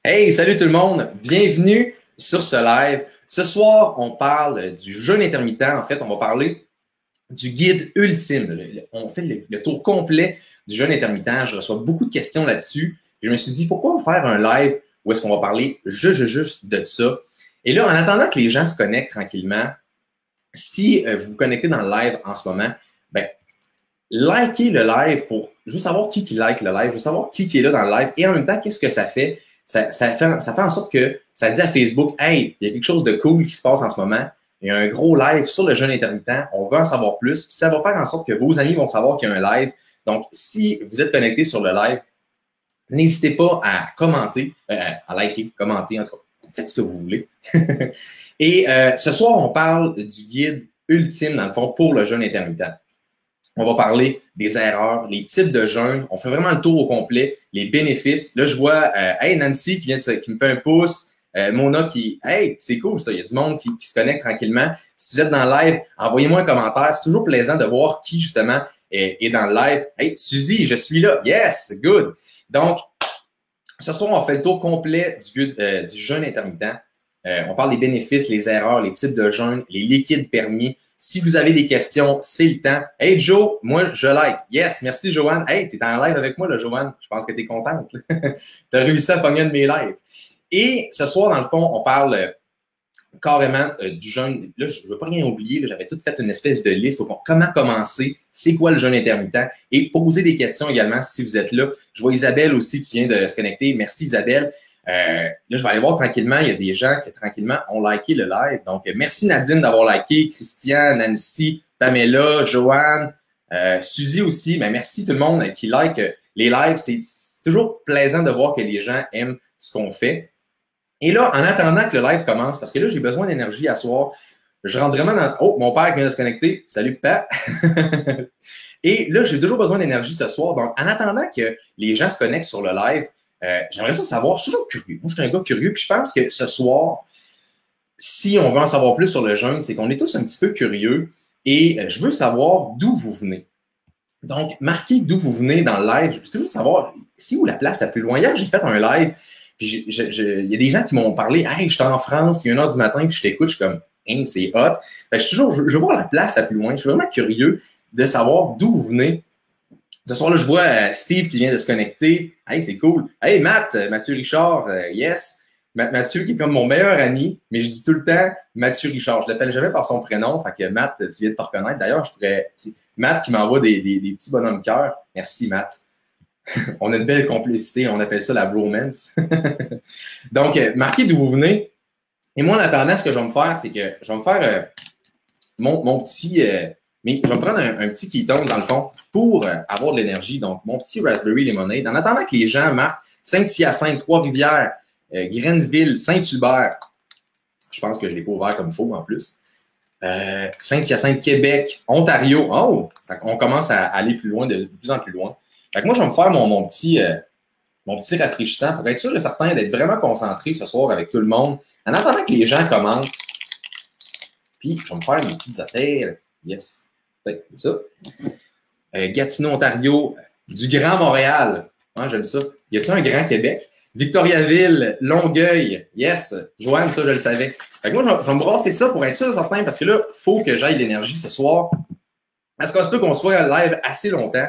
Hey, salut tout le monde! Bienvenue sur ce live. Ce soir, on parle du jeûne intermittent. En fait, on va parler du guide ultime. On fait le tour complet du jeûne intermittent. Je reçois beaucoup de questions là-dessus. Je me suis dit, pourquoi faire un live où est-ce qu'on va parler juste de ça? Et là, en attendant que les gens se connectent tranquillement, si vous vous connectez dans le live en ce moment, ben, likez le live pour juste savoir qui like le live, juste savoir qui est là dans le live. Et en même temps, qu'est-ce que ça fait? Ça fait en sorte que ça dit à Facebook, hey, il y a quelque chose de cool qui se passe en ce moment. Il y a un gros live sur le jeûne intermittent. On veut en savoir plus. Puis ça va faire en sorte que vos amis vont savoir qu'il y a un live. Donc, si vous êtes connecté sur le live, n'hésitez pas à commenter, à liker, commenter, en tout cas. Faites ce que vous voulez. Et ce soir, on parle du guide ultime, dans le fond, pour le jeûne intermittent. On va parler des erreurs, les types de jeûne. On fait vraiment le tour au complet, les bénéfices. Là, je vois hey, Nancy qui me fait un pouce. Mona qui, hey, c'est cool ça. Il y a du monde qui se connecte tranquillement. Si vous êtes dans le live, envoyez-moi un commentaire. C'est toujours plaisant de voir qui, justement, est dans le live. Hey, Suzy, je suis là. Yes, good. Donc, ce soir, on fait le tour complet du jeûne intermittent. On parle des bénéfices, les erreurs, les types de jeûne, les liquides permis. Si vous avez des questions, c'est le temps. Hey Joe, moi, je like. Yes, merci Joanne. Hey, t'es en live avec moi, là, Joanne. Je pense que t'es contente. T'as réussi à pogner un de mes lives. Et ce soir, dans le fond, on parle carrément du jeûne. Là, je ne veux pas rien oublier. J'avais tout fait une espèce de liste. Comment commencer? C'est quoi le jeûne intermittent? Et poser des questions également si vous êtes là. Je vois Isabelle aussi qui vient de se connecter. Merci Isabelle. Là, je vais aller voir tranquillement. Il y a des gens qui, tranquillement, ont liké le live. Donc, merci Nadine d'avoir liké. Christian, Nancy, Pamela, Joanne, Suzy aussi. Mais merci tout le monde qui like les lives. C'est toujours plaisant de voir que les gens aiment ce qu'on fait. Et là, en attendant que le live commence, parce que là, j'ai besoin d'énergie à soir, je rentre vraiment dans... Oh, mon père qui vient de se connecter. Salut, Pat! Et là, j'ai toujours besoin d'énergie ce soir. Donc, en attendant que les gens se connectent sur le live, j'aimerais ça savoir. Je suis toujours curieux. Moi, je suis un gars curieux. Puis je pense que ce soir, si on veut en savoir plus sur le jeûne, c'est qu'on est tous un petit peu curieux. Et je veux savoir d'où vous venez. Donc, marquez d'où vous venez dans le live. Je veux toujours savoir, c'est où la place la plus loin. Hier, j'ai fait un live. Puis il y a des gens qui m'ont parlé, hey, je suis en France, il est 1h du matin, puis je t'écoute, je suis comme, hein, c'est hot. Fait que je veux voir la place la plus loin. Je suis vraiment curieux de savoir d'où vous venez. Ce soir-là, je vois Steve qui vient de se connecter. Hey, c'est cool. Hey, Mathieu Richard, yes. Mathieu qui est comme mon meilleur ami, mais je dis tout le temps Mathieu Richard. Je l'appelle jamais par son prénom. Fait que Matt, tu viens de te reconnaître. D'ailleurs, Matt qui m'envoie des petits bonhommes cœur. Merci, Matt. On a une belle complicité, on appelle ça la bromance. Donc, marquez d'où vous venez. Et moi, en attendant, ce que je vais me faire, c'est que je vais me faire mon petit... mais je vais me prendre un petit keton, dans le fond, pour avoir de l'énergie. Donc, mon petit Raspberry Lemonade. En attendant que les gens marquent Saint-Hyacinthe, Trois-Rivières, Grenville, Saint-Hubert. Je pense que je ne l'ai pas ouvert comme il faut, en plus. Saint-Hyacinthe, Québec, Ontario. Oh! On commence à aller plus loin, de plus en plus loin. Fait que moi, je vais me faire mon petit rafraîchissant pour être sûr et certain d'être vraiment concentré ce soir avec tout le monde. En attendant que les gens commentent, puis je vais me faire mes petites affaires. Yes. Peut-être comme ça. Gatineau, Ontario, du Grand Montréal. Ah, j'aime ça. Y a-t-il un Grand Québec? Victoriaville, Longueuil. Yes. Joanne, ça, je le savais. Fait que moi, je vais me brasser ça pour être sûr et certain parce que là, il faut que j'aille l'énergie ce soir. Parce qu'on se peut qu'on soit live assez longtemps.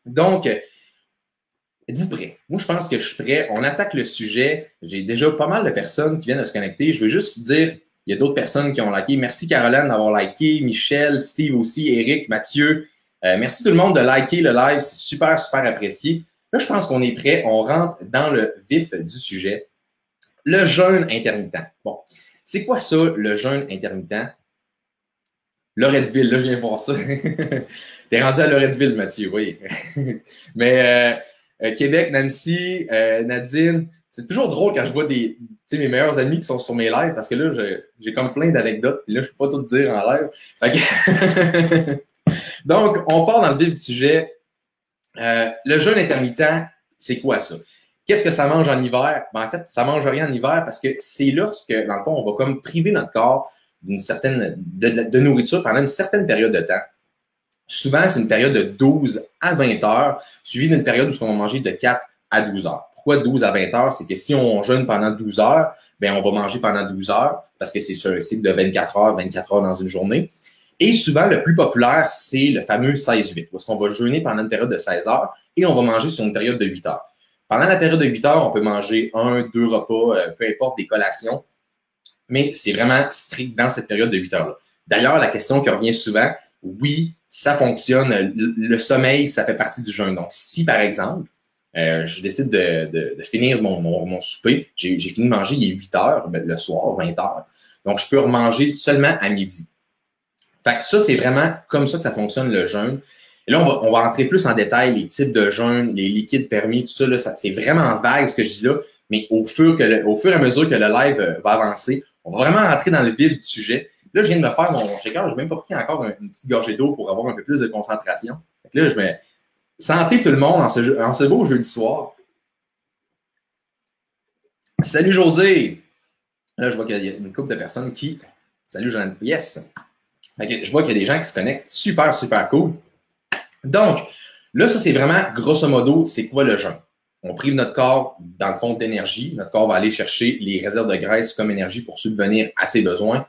Donc, êtes-vous prêts? Moi, je pense que je suis prêt. On attaque le sujet. J'ai déjà pas mal de personnes qui viennent de se connecter. Je veux juste dire, il y a d'autres personnes qui ont liké. Merci Caroline d'avoir liké, Michel, Steve aussi, Eric, Mathieu. Merci tout le monde de liker le live. C'est super, super apprécié. Là, je pense qu'on est prêt. On rentre dans le vif du sujet. Le jeûne intermittent. Bon, c'est quoi ça, le jeûne intermittent? Loretteville, là, je viens voir ça. T'es rendu à Loretteville, Mathieu, oui. Mais Québec, Nancy, Nadine, c'est toujours drôle quand je vois mes meilleurs amis qui sont sur mes lives parce que là, j'ai comme plein d'anecdotes et là, je ne peux pas tout dire en live. Donc, on part dans le vif du sujet. Le jeûne intermittent, c'est quoi ça? Qu'est-ce que ça mange en hiver? Ben, en fait, ça ne mange rien en hiver parce que c'est lorsque, dans le fond, on va comme priver notre corps d'une certaine de nourriture pendant une certaine période de temps. Souvent, c'est une période de 12 à 20 heures, suivie d'une période où on va manger de 4 à 12 heures. Pourquoi 12 à 20 heures? C'est que si on jeûne pendant 12 heures, ben on va manger pendant 12 heures parce que c'est sur un cycle de 24 heures dans une journée. Et souvent, le plus populaire, c'est le fameux 16-8, où est-ce qu'on va jeûner pendant une période de 16 heures et on va manger sur une période de 8 heures. Pendant la période de 8 heures, on peut manger 1, 2 repas, peu importe, des collations, mais c'est vraiment strict dans cette période de 8 heures-là. D'ailleurs, la question qui revient souvent, oui, ça fonctionne, le sommeil, ça fait partie du jeûne. Donc, si par exemple, je décide de finir mon souper, j'ai fini de manger, il est 8 heures, le soir, 20 heures, donc je peux remanger seulement à midi. Fait que ça, c'est vraiment comme ça que ça fonctionne le jeûne. Et là, on va rentrer plus en détail les types de jeûne, les liquides permis, tout ça, là, c'est vraiment vague ce que je dis là, mais au fur et à mesure que le live va avancer, on va vraiment rentrer dans le vif du sujet. Là, je viens de me faire mon shaker, je n'ai même pas pris encore une petite gorgée d'eau pour avoir un peu plus de concentration. Fait que là, je me santé tout le monde en ce beau jeudi soir. Salut José! Là, je vois qu'il y a une couple de personnes qui... Salut Jeanne. Yes! Fait que je vois qu'il y a des gens qui se connectent. Super, super cool. Donc, là, ça, c'est vraiment, grosso modo, c'est quoi le jeûne? On prive notre corps, dans le fond, d'énergie. Notre corps va aller chercher les réserves de graisse comme énergie pour subvenir à ses besoins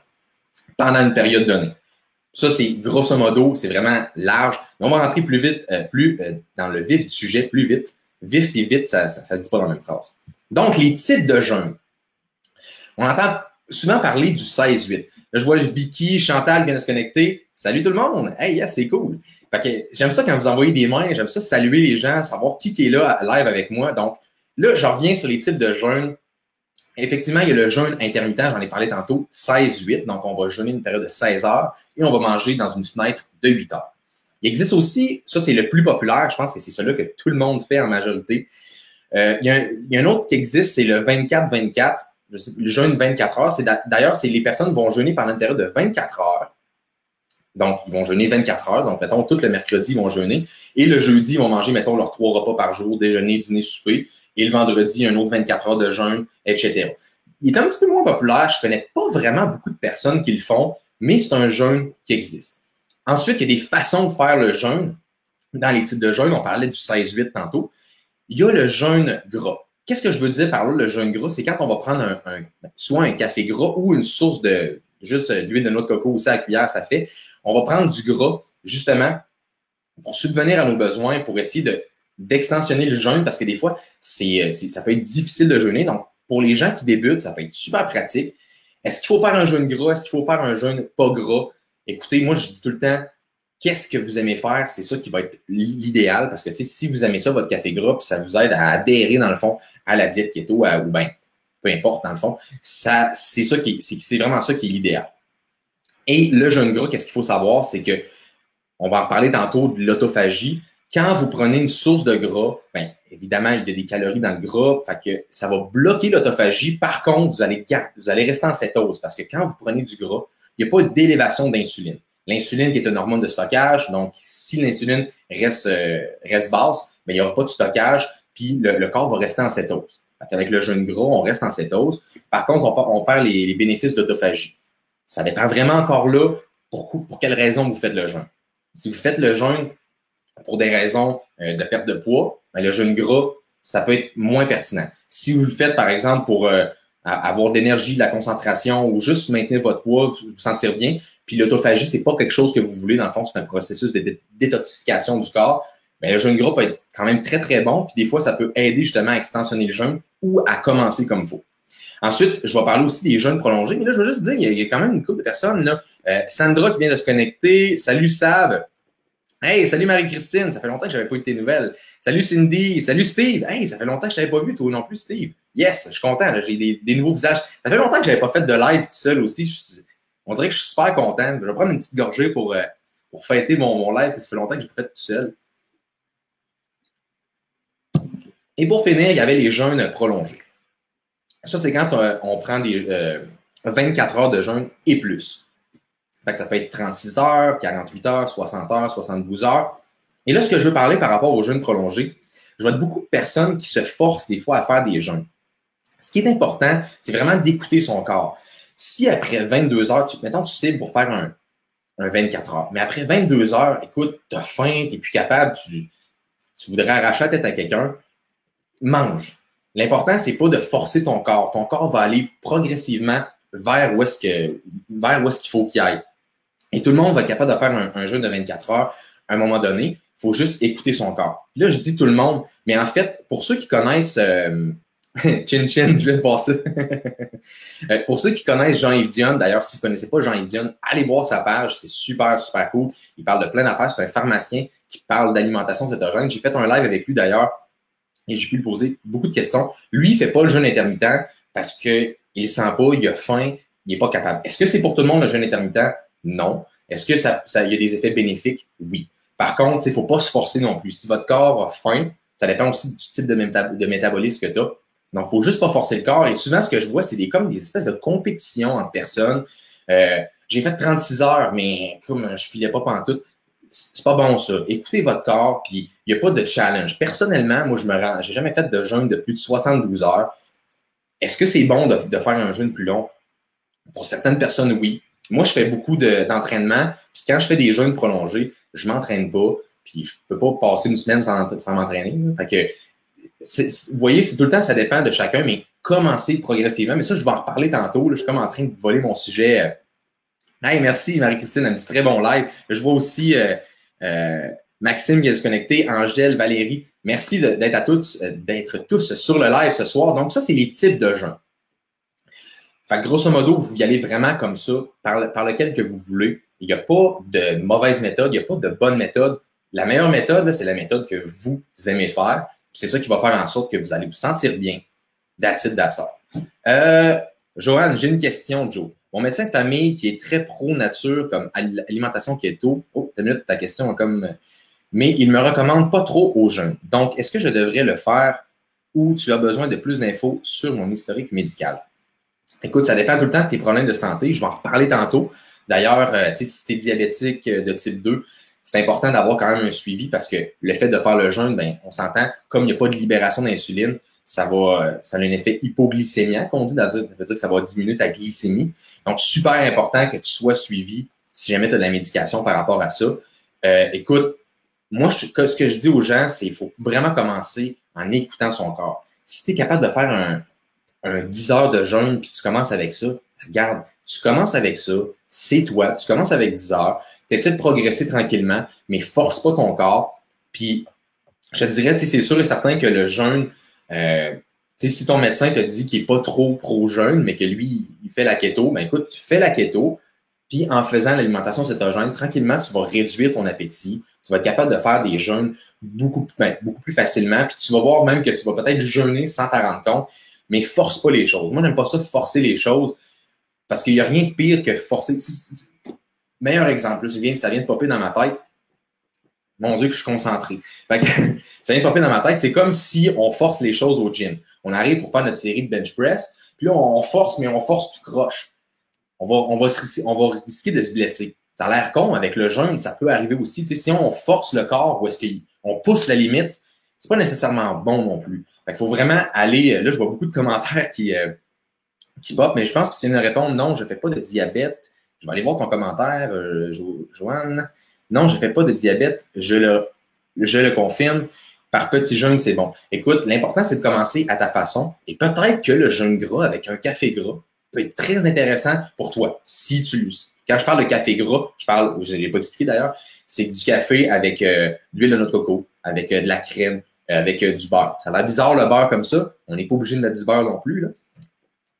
pendant une période donnée. Ça, c'est grosso modo, c'est vraiment large. Mais on va rentrer plus vite, dans le vif du sujet, plus vite. Vif et vite, ça se dit pas dans la même phrase. Donc, les types de jeûne. On entend souvent parler du 16-8. Là, je vois Vicky, Chantal viennent de se connecter. Salut tout le monde! Hey, yes, c'est cool! Fait que j'aime ça quand vous envoyez des mains, j'aime ça saluer les gens, savoir qui est là live avec moi. Donc, là, je reviens sur les types de jeûne. Effectivement, il y a le jeûne intermittent, j'en ai parlé tantôt, 16-8. Donc, on va jeûner une période de 16 heures et on va manger dans une fenêtre de 8 heures. Il existe aussi, ça c'est le plus populaire, je pense que c'est celui que tout le monde fait en majorité. Il y a un autre qui existe, c'est le 24-24. Le jeûne 24 heures. D'ailleurs, les personnes vont jeûner pendant une période de 24 heures. Donc, ils vont jeûner 24 heures. Donc, mettons, tout le mercredi, ils vont jeûner. Et le jeudi, ils vont manger, mettons, leurs 3 repas par jour, déjeuner, dîner, souper. Et le vendredi, un autre 24 heures de jeûne, etc. Il est un petit peu moins populaire. Je ne connais pas vraiment beaucoup de personnes qui le font, mais c'est un jeûne qui existe. Ensuite, il y a des façons de faire le jeûne. Dans les types de jeûne, on parlait du 16-8 tantôt. Il y a le jeûne gras. Qu'est-ce que je veux dire par là, le jeûne gras? C'est quand on va prendre soit un café gras ou une source de juste l'huile de noix de coco aussi à la cuillère, ça fait. On va prendre du gras, justement, pour subvenir à nos besoins, pour essayer d'extensionner le jeûne, parce que des fois, ça peut être difficile de jeûner. Donc, pour les gens qui débutent, ça peut être super pratique. Est-ce qu'il faut faire un jeûne gras? Est-ce qu'il faut faire un jeûne pas gras? Écoutez, moi, je dis tout le temps, qu'est-ce que vous aimez faire? C'est ça qui va être l'idéal parce que si vous aimez ça, votre café gras, puis ça vous aide à adhérer, dans le fond, à la diète keto ou bien, peu importe, dans le fond, c'est vraiment ça qui est l'idéal. Et le jeûne gras, qu'est-ce qu'il faut savoir? C'est que, on va en reparler tantôt de l'autophagie. Quand vous prenez une source de gras, bien, évidemment, il y a des calories dans le gras, fait que ça va bloquer l'autophagie. Par contre, vous allez rester en cétose parce que quand vous prenez du gras, il n'y a pas d'élévation d'insuline. L'insuline qui est une hormone de stockage, donc si l'insuline reste basse, bien, il n'y aura pas de stockage, puis le corps va rester en cétose. Avec le jeûne gras, on reste en cétose. Par contre, on perd les bénéfices d'autophagie. Ça dépend vraiment encore là pour quelles raisons vous faites le jeûne. Si vous faites le jeûne pour des raisons de perte de poids, bien, le jeûne gras, ça peut être moins pertinent. Si vous le faites, par exemple, pour avoir de l'énergie, de la concentration ou juste maintenir votre poids, vous sentir bien, puis l'autophagie, c'est pas quelque chose que vous voulez, dans le fond, c'est un processus de détoxification du corps, mais le jeûne gras peut être quand même très, très bon, puis des fois, ça peut aider justement à extensionner le jeûne ou à commencer comme il faut. Ensuite, je vais parler aussi des jeûnes prolongés, mais là, je veux juste dire, il y a quand même une couple de personnes, là. Sandra qui vient de se connecter. Salut Sab. Hey, salut Marie-Christine, ça fait longtemps que je n'avais pas eu tes nouvelles. Salut Cindy, salut Steve. Hey, ça fait longtemps que je ne t'avais pas vu, toi non plus, Steve. Yes, je suis content, j'ai des nouveaux visages. Ça fait longtemps que je n'avais pas fait de live tout seul aussi. On dirait que je suis super content. Je vais prendre une petite gorgée pour fêter mon live, parce que ça fait longtemps que je n'ai pas fait tout seul. Et pour finir, il y avait les jeûnes prolongés. Ça, c'est quand on prend des 24 heures de jeûne et plus. Fait que ça peut être 36 heures, 48 heures, 60 heures, 72 heures. Et là, ce que je veux parler par rapport aux jeûnes prolongés, je vois beaucoup de personnes qui se forcent des fois à faire des jeûnes. Ce qui est important, c'est vraiment d'écouter son corps. Si après 22 heures, mettons, tu cibles pour faire un 24 heures, mais après 22 heures, écoute, tu as faim, tu n'es plus capable, tu voudrais arracher la tête à quelqu'un, mange. L'important, c'est pas de forcer ton corps. Ton corps va aller progressivement vers où est-ce qu'il faut qu'il aille. Et tout le monde va être capable de faire un jeûne de 24 heures à un moment donné. Il faut juste écouter son corps. Là, je dis tout le monde, mais en fait, pour ceux qui connaissent Chin Chin, je viens de voir ça. Pour ceux qui connaissent Jean-Yves Dionne, d'ailleurs, si vous ne connaissez pas Jean-Yves Dionne, allez voir sa page, c'est super, super cool. Il parle de plein d'affaires, c'est un pharmacien qui parle d'alimentation cétogène. J'ai fait un live avec lui d'ailleurs et j'ai pu lui poser beaucoup de questions. Lui, il ne fait pas le jeûne intermittent parce qu'il ne sent pas, il a faim, il n'est pas capable. Est-ce que c'est pour tout le monde le jeûne intermittent? Non. Est-ce que il y a des effets bénéfiques? Oui. Par contre, il ne faut pas se forcer non plus. Si votre corps a faim, ça dépend aussi du type de métabolisme que tu as. Donc, il ne faut juste pas forcer le corps. Et souvent, ce que je vois, c'est comme des espèces de compétitions entre personnes. J'ai fait 36 heures, mais comme je filais pas pantoute, c'est pas bon ça. Écoutez votre corps, puis il n'y a pas de challenge. Personnellement, moi, j'ai jamais fait de jeûne de plus de 72 heures. Est-ce que c'est bon de faire un jeûne plus long? Pour certaines personnes, oui. Moi, je fais beaucoup d'entraînement, puis quand je fais des jeûnes prolongés, je m'entraîne pas, puis je peux pas passer une semaine sans m'entraîner. Fait que, vous voyez, c'est tout le temps, ça dépend de chacun, mais commencez progressivement. Mais ça, je vais en reparler tantôt. Là, je suis comme en train de voler mon sujet. Hey, merci Marie-Christine, un petit très bon live. Je vois aussi Maxime qui est connecté, Angèle, Valérie. Merci d'être tous sur le live ce soir. Donc, ça, c'est les types de jeûnes. Fait que grosso modo, vous y allez vraiment comme ça, par lequel que vous voulez. Il n'y a pas de mauvaise méthode, il n'y a pas de bonne méthode. La meilleure méthode, c'est la méthode que vous aimez faire. C'est ça qui va faire en sorte que vous allez vous sentir bien. That's it, that's all. Joanne, j'ai une question, Joe. Mon médecin de famille qui est très pro-nature, comme alimentation keto, t'as minute ta question comme, mais il me recommande pas trop aux jeunes. Donc, est-ce que je devrais le faire ou tu as besoin de plus d'infos sur mon historique médical? Écoute, ça dépend tout le temps de tes problèmes de santé. Je vais en reparler tantôt. D'ailleurs, si tu es diabétique de type 2, c'est important d'avoir quand même un suivi parce que le fait de faire le jeûne, ben, on s'entend, comme il n'y a pas de libération d'insuline, ça a un effet hypoglycémique, on dit, ça veut dire que ça va diminuer ta glycémie. Donc, super important que tu sois suivi si jamais tu as de la médication par rapport à ça. Écoute, moi, ce que je dis aux gens, c'est qu'il faut vraiment commencer en écoutant son corps. Si tu es capable de faire un 10 heures de jeûne, puis tu commences avec ça, regarde, tu commences avec ça, c'est toi, tu commences avec 10 heures, tu essaies de progresser tranquillement, mais force pas ton corps. Puis, je te dirais, c'est sûr et certain que le jeûne, si ton médecin te dit qu'il n'est pas trop pro-jeûne, mais que lui, il fait la keto, ben écoute, tu fais la keto, puis en faisant l'alimentation cétogène, tranquillement, tu vas réduire ton appétit, tu vas être capable de faire des jeûnes beaucoup plus facilement, puis tu vas voir même que tu vas peut-être jeûner sans t'en rendre compte, mais force pas les choses. Moi, j'aime pas ça, forcer les choses, parce qu'il n'y a rien de pire que forcer. Meilleur exemple, ça vient de popper dans ma tête. Mon Dieu, que je suis concentré. Fait que, ça vient de popper dans ma tête. C'est comme si on force les choses au gym. On arrive pour faire notre série de bench press, puis là, on force, mais on force tout croche. On va risquer de se blesser. Ça a l'air con, avec le jeûne, ça peut arriver aussi. Tu sais, si on force le corps ou est-ce qu'on pousse la limite, c'est pas nécessairement bon non plus. Fait qu'il faut vraiment aller. Là, je vois beaucoup de commentaires qui pop, mais je pense que tu viens de répondre non, je ne fais pas de diabète. Je vais aller voir ton commentaire, Joanne. Non, je ne fais pas de diabète. Je le confirme. Par petit jeûne, c'est bon. Écoute, l'important, c'est de commencer à ta façon. Et peut-être que le jeûne gras avec un café gras peut être très intéressant pour toi. Quand je parle de café gras, je ne l'ai pas expliqué d'ailleurs, c'est du café avec de l'huile de noix de coco, avec de la crème, avec du beurre. Ça a l'air bizarre le beurre comme ça. On n'est pas obligé de mettre du beurre non plus, là.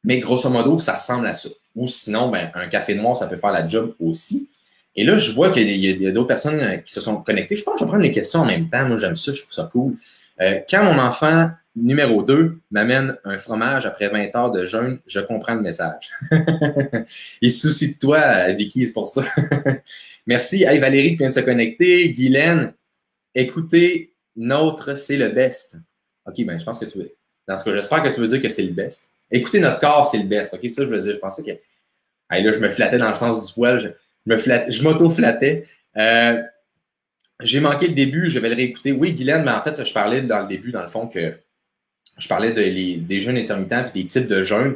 Mais grosso modo, ça ressemble à ça. Ou sinon, ben, un café noir, ça peut faire la job aussi. Et là, je vois qu'il y a d'autres personnes qui se sont connectées. Je pense que je vais prendre les questions en même temps. Moi, j'aime ça, je trouve ça cool. Quand mon enfant numéro 2 m'amène un fromage après 20 heures de jeûne, je comprends le message. Il se soucie de toi, Vicky, c'est pour ça. Merci. Hey, Valérie qui vient de se connecter. Guylaine, écoutez, notre, c'est le best. OK, ben, je pense que tu veux. Dans ce cas, j'espère que tu veux dire que c'est le best. Écoutez notre corps, c'est le best. OK, ça, je veux dire. Je pensais que. Hey, là, je me flattais dans le sens du poil. Je m'auto-flattais. J'ai manqué le début, je vais le réécouter. Oui, Guylaine, mais en fait, je parlais dans le début, dans le fond, que je parlais des jeûnes intermittents et des types de jeûnes.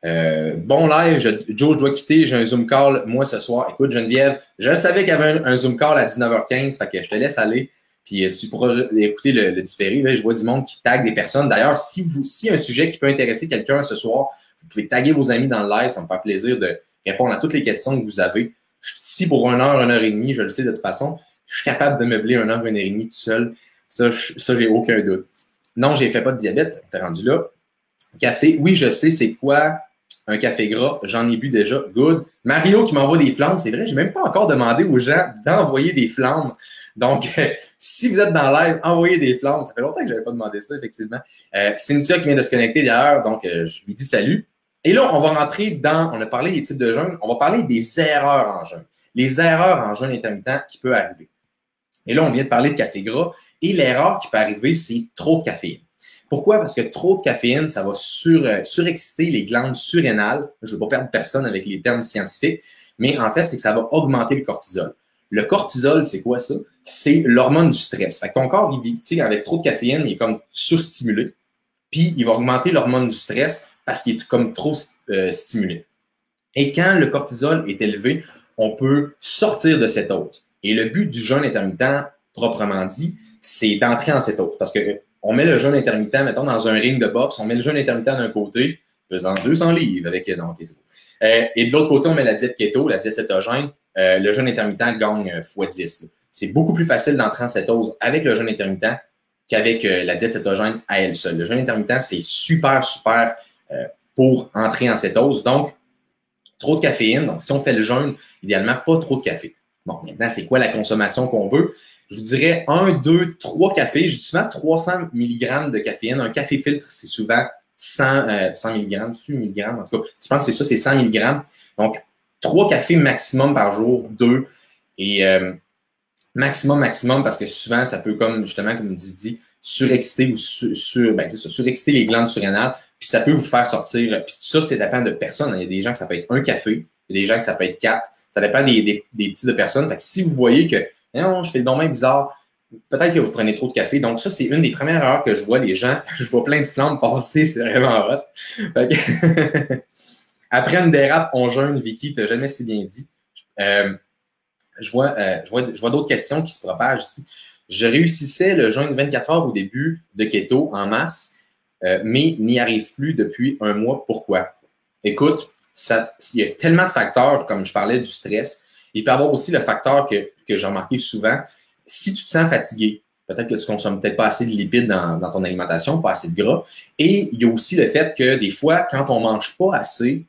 Bon live, Joe, je dois quitter, j'ai un Zoom call, moi, ce soir. Écoute, Geneviève, je savais qu'il y avait un Zoom call à 19h15, fait que je te laisse aller. puis tu pourras écouter le différé. Là, je vois du monde qui tag des personnes. D'ailleurs, s'il y a un sujet qui peut intéresser quelqu'un ce soir, vous pouvez taguer vos amis dans le live. Ça me fait plaisir de répondre à toutes les questions que vous avez. Je suis ici pour 1 heure et demie, je le sais de toute façon. Je suis capable de meubler 1 heure et demie tout seul. Ça j'ai aucun doute. Non, j'ai fait pas de diabète. T'es rendu là. Café, oui, je sais c'est quoi un café gras. J'en ai bu déjà. Good. Mario qui m'envoie des flammes. C'est vrai, j'ai même pas encore demandé aux gens d'envoyer des flammes. Donc, si vous êtes dans le live, envoyez des flammes. Ça fait longtemps que je n'avais pas demandé ça, effectivement. Cynthia qui vient de se connecter d'ailleurs, donc je lui dis salut. Et là, on va rentrer on a parlé des types de jeûne, on va parler des erreurs en jeûne. Les erreurs en jeûne intermittent qui peuvent arriver. Et là, on vient de parler de café gras. Et l'erreur qui peut arriver, c'est trop de caféine. Pourquoi? Parce que trop de caféine, ça va surexciter les glandes surrénales. Je ne veux pas perdre personne avec les termes scientifiques, mais en fait, c'est que ça va augmenter le cortisol. Le cortisol, c'est quoi ça? C'est l'hormone du stress. Fait que ton corps, avec trop de caféine, il est comme surstimulé. Puis, il va augmenter l'hormone du stress parce qu'il est comme trop stimulé. Et quand le cortisol est élevé, on peut sortir de cétose. Et le but du jeûne intermittent, proprement dit, c'est d'entrer en cétose. Parce que on met le jeûne intermittent, mettons, dans un ring de boxe, on met le jeûne intermittent d'un côté, pesant 200 livres avec... Non, OK, c'est bon. Et de l'autre côté, on met la diète keto, la diète cétogène. Le jeûne intermittent gagne x10. C'est beaucoup plus facile d'entrer en cétose avec le jeûne intermittent qu'avec la diète cétogène à elle seule. Le jeûne intermittent, c'est super pour entrer en cétose. Donc, trop de caféine. Donc, si on fait le jeûne, idéalement, pas trop de café. Bon, maintenant, c'est quoi la consommation qu'on veut? Je vous dirais 1, 2, 3 cafés. J'ai souvent 300 mg de caféine. Un café filtre, c'est souvent 100 mg, 100 mg. En tout cas, je pense que c'est ça, c'est 100 mg. Donc, 3 cafés maximum par jour, 2. Et maximum, parce que souvent, ça peut, comme justement, comme je dis, surexciter ou surexciter les glandes surrénales, puis ça peut vous faire sortir. Puis ça, c'est dépend de personnes. Il y a des gens que ça peut être un café, il y a des gens que ça peut être 4. Ça dépend des types de personnes. Fait que si vous voyez que non, je fais le don même bizarre, peut-être que vous prenez trop de café. Donc, ça, c'est une des premières erreurs que je vois les gens. Je vois plein de flammes passer, c'est vraiment hot. Fait que après une dérape, on jeûne, Vicky, t'as jamais si bien dit. Je vois d'autres questions qui se propagent ici. Je réussissais le jeûne 24 heures au début de keto en mars, mais n'y arrive plus depuis 1 mois. Pourquoi? Écoute, il y a tellement de facteurs, comme je parlais du stress. Il peut y avoir aussi le facteur que j'ai remarqué souvent. Si tu te sens fatigué, peut-être que tu consommes peut-être pas assez de lipides dans ton alimentation, pas assez de gras. Et il y a aussi le fait que des fois, quand on mange pas assez,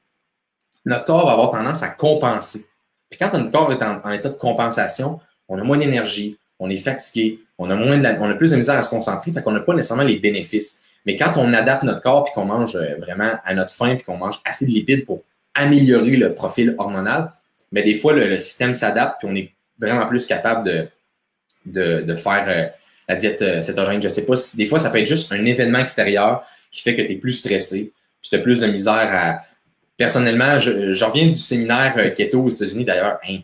notre corps va avoir tendance à compenser. Puis quand notre corps est en état de compensation, on a moins d'énergie, on est fatigué, on a plus de misère à se concentrer, fait qu'on n'a pas nécessairement les bénéfices. Mais quand on adapte notre corps puis qu'on mange vraiment à notre faim puis qu'on mange assez de lipides pour améliorer le profil hormonal, mais des fois, le système s'adapte puis on est vraiment plus capable de faire la diète cétogène. Je sais pas si des fois, ça peut être juste un événement extérieur qui fait que tu es plus stressé puis tu as plus de misère à... Personnellement, je reviens du séminaire keto aux États-Unis d'ailleurs. Hein,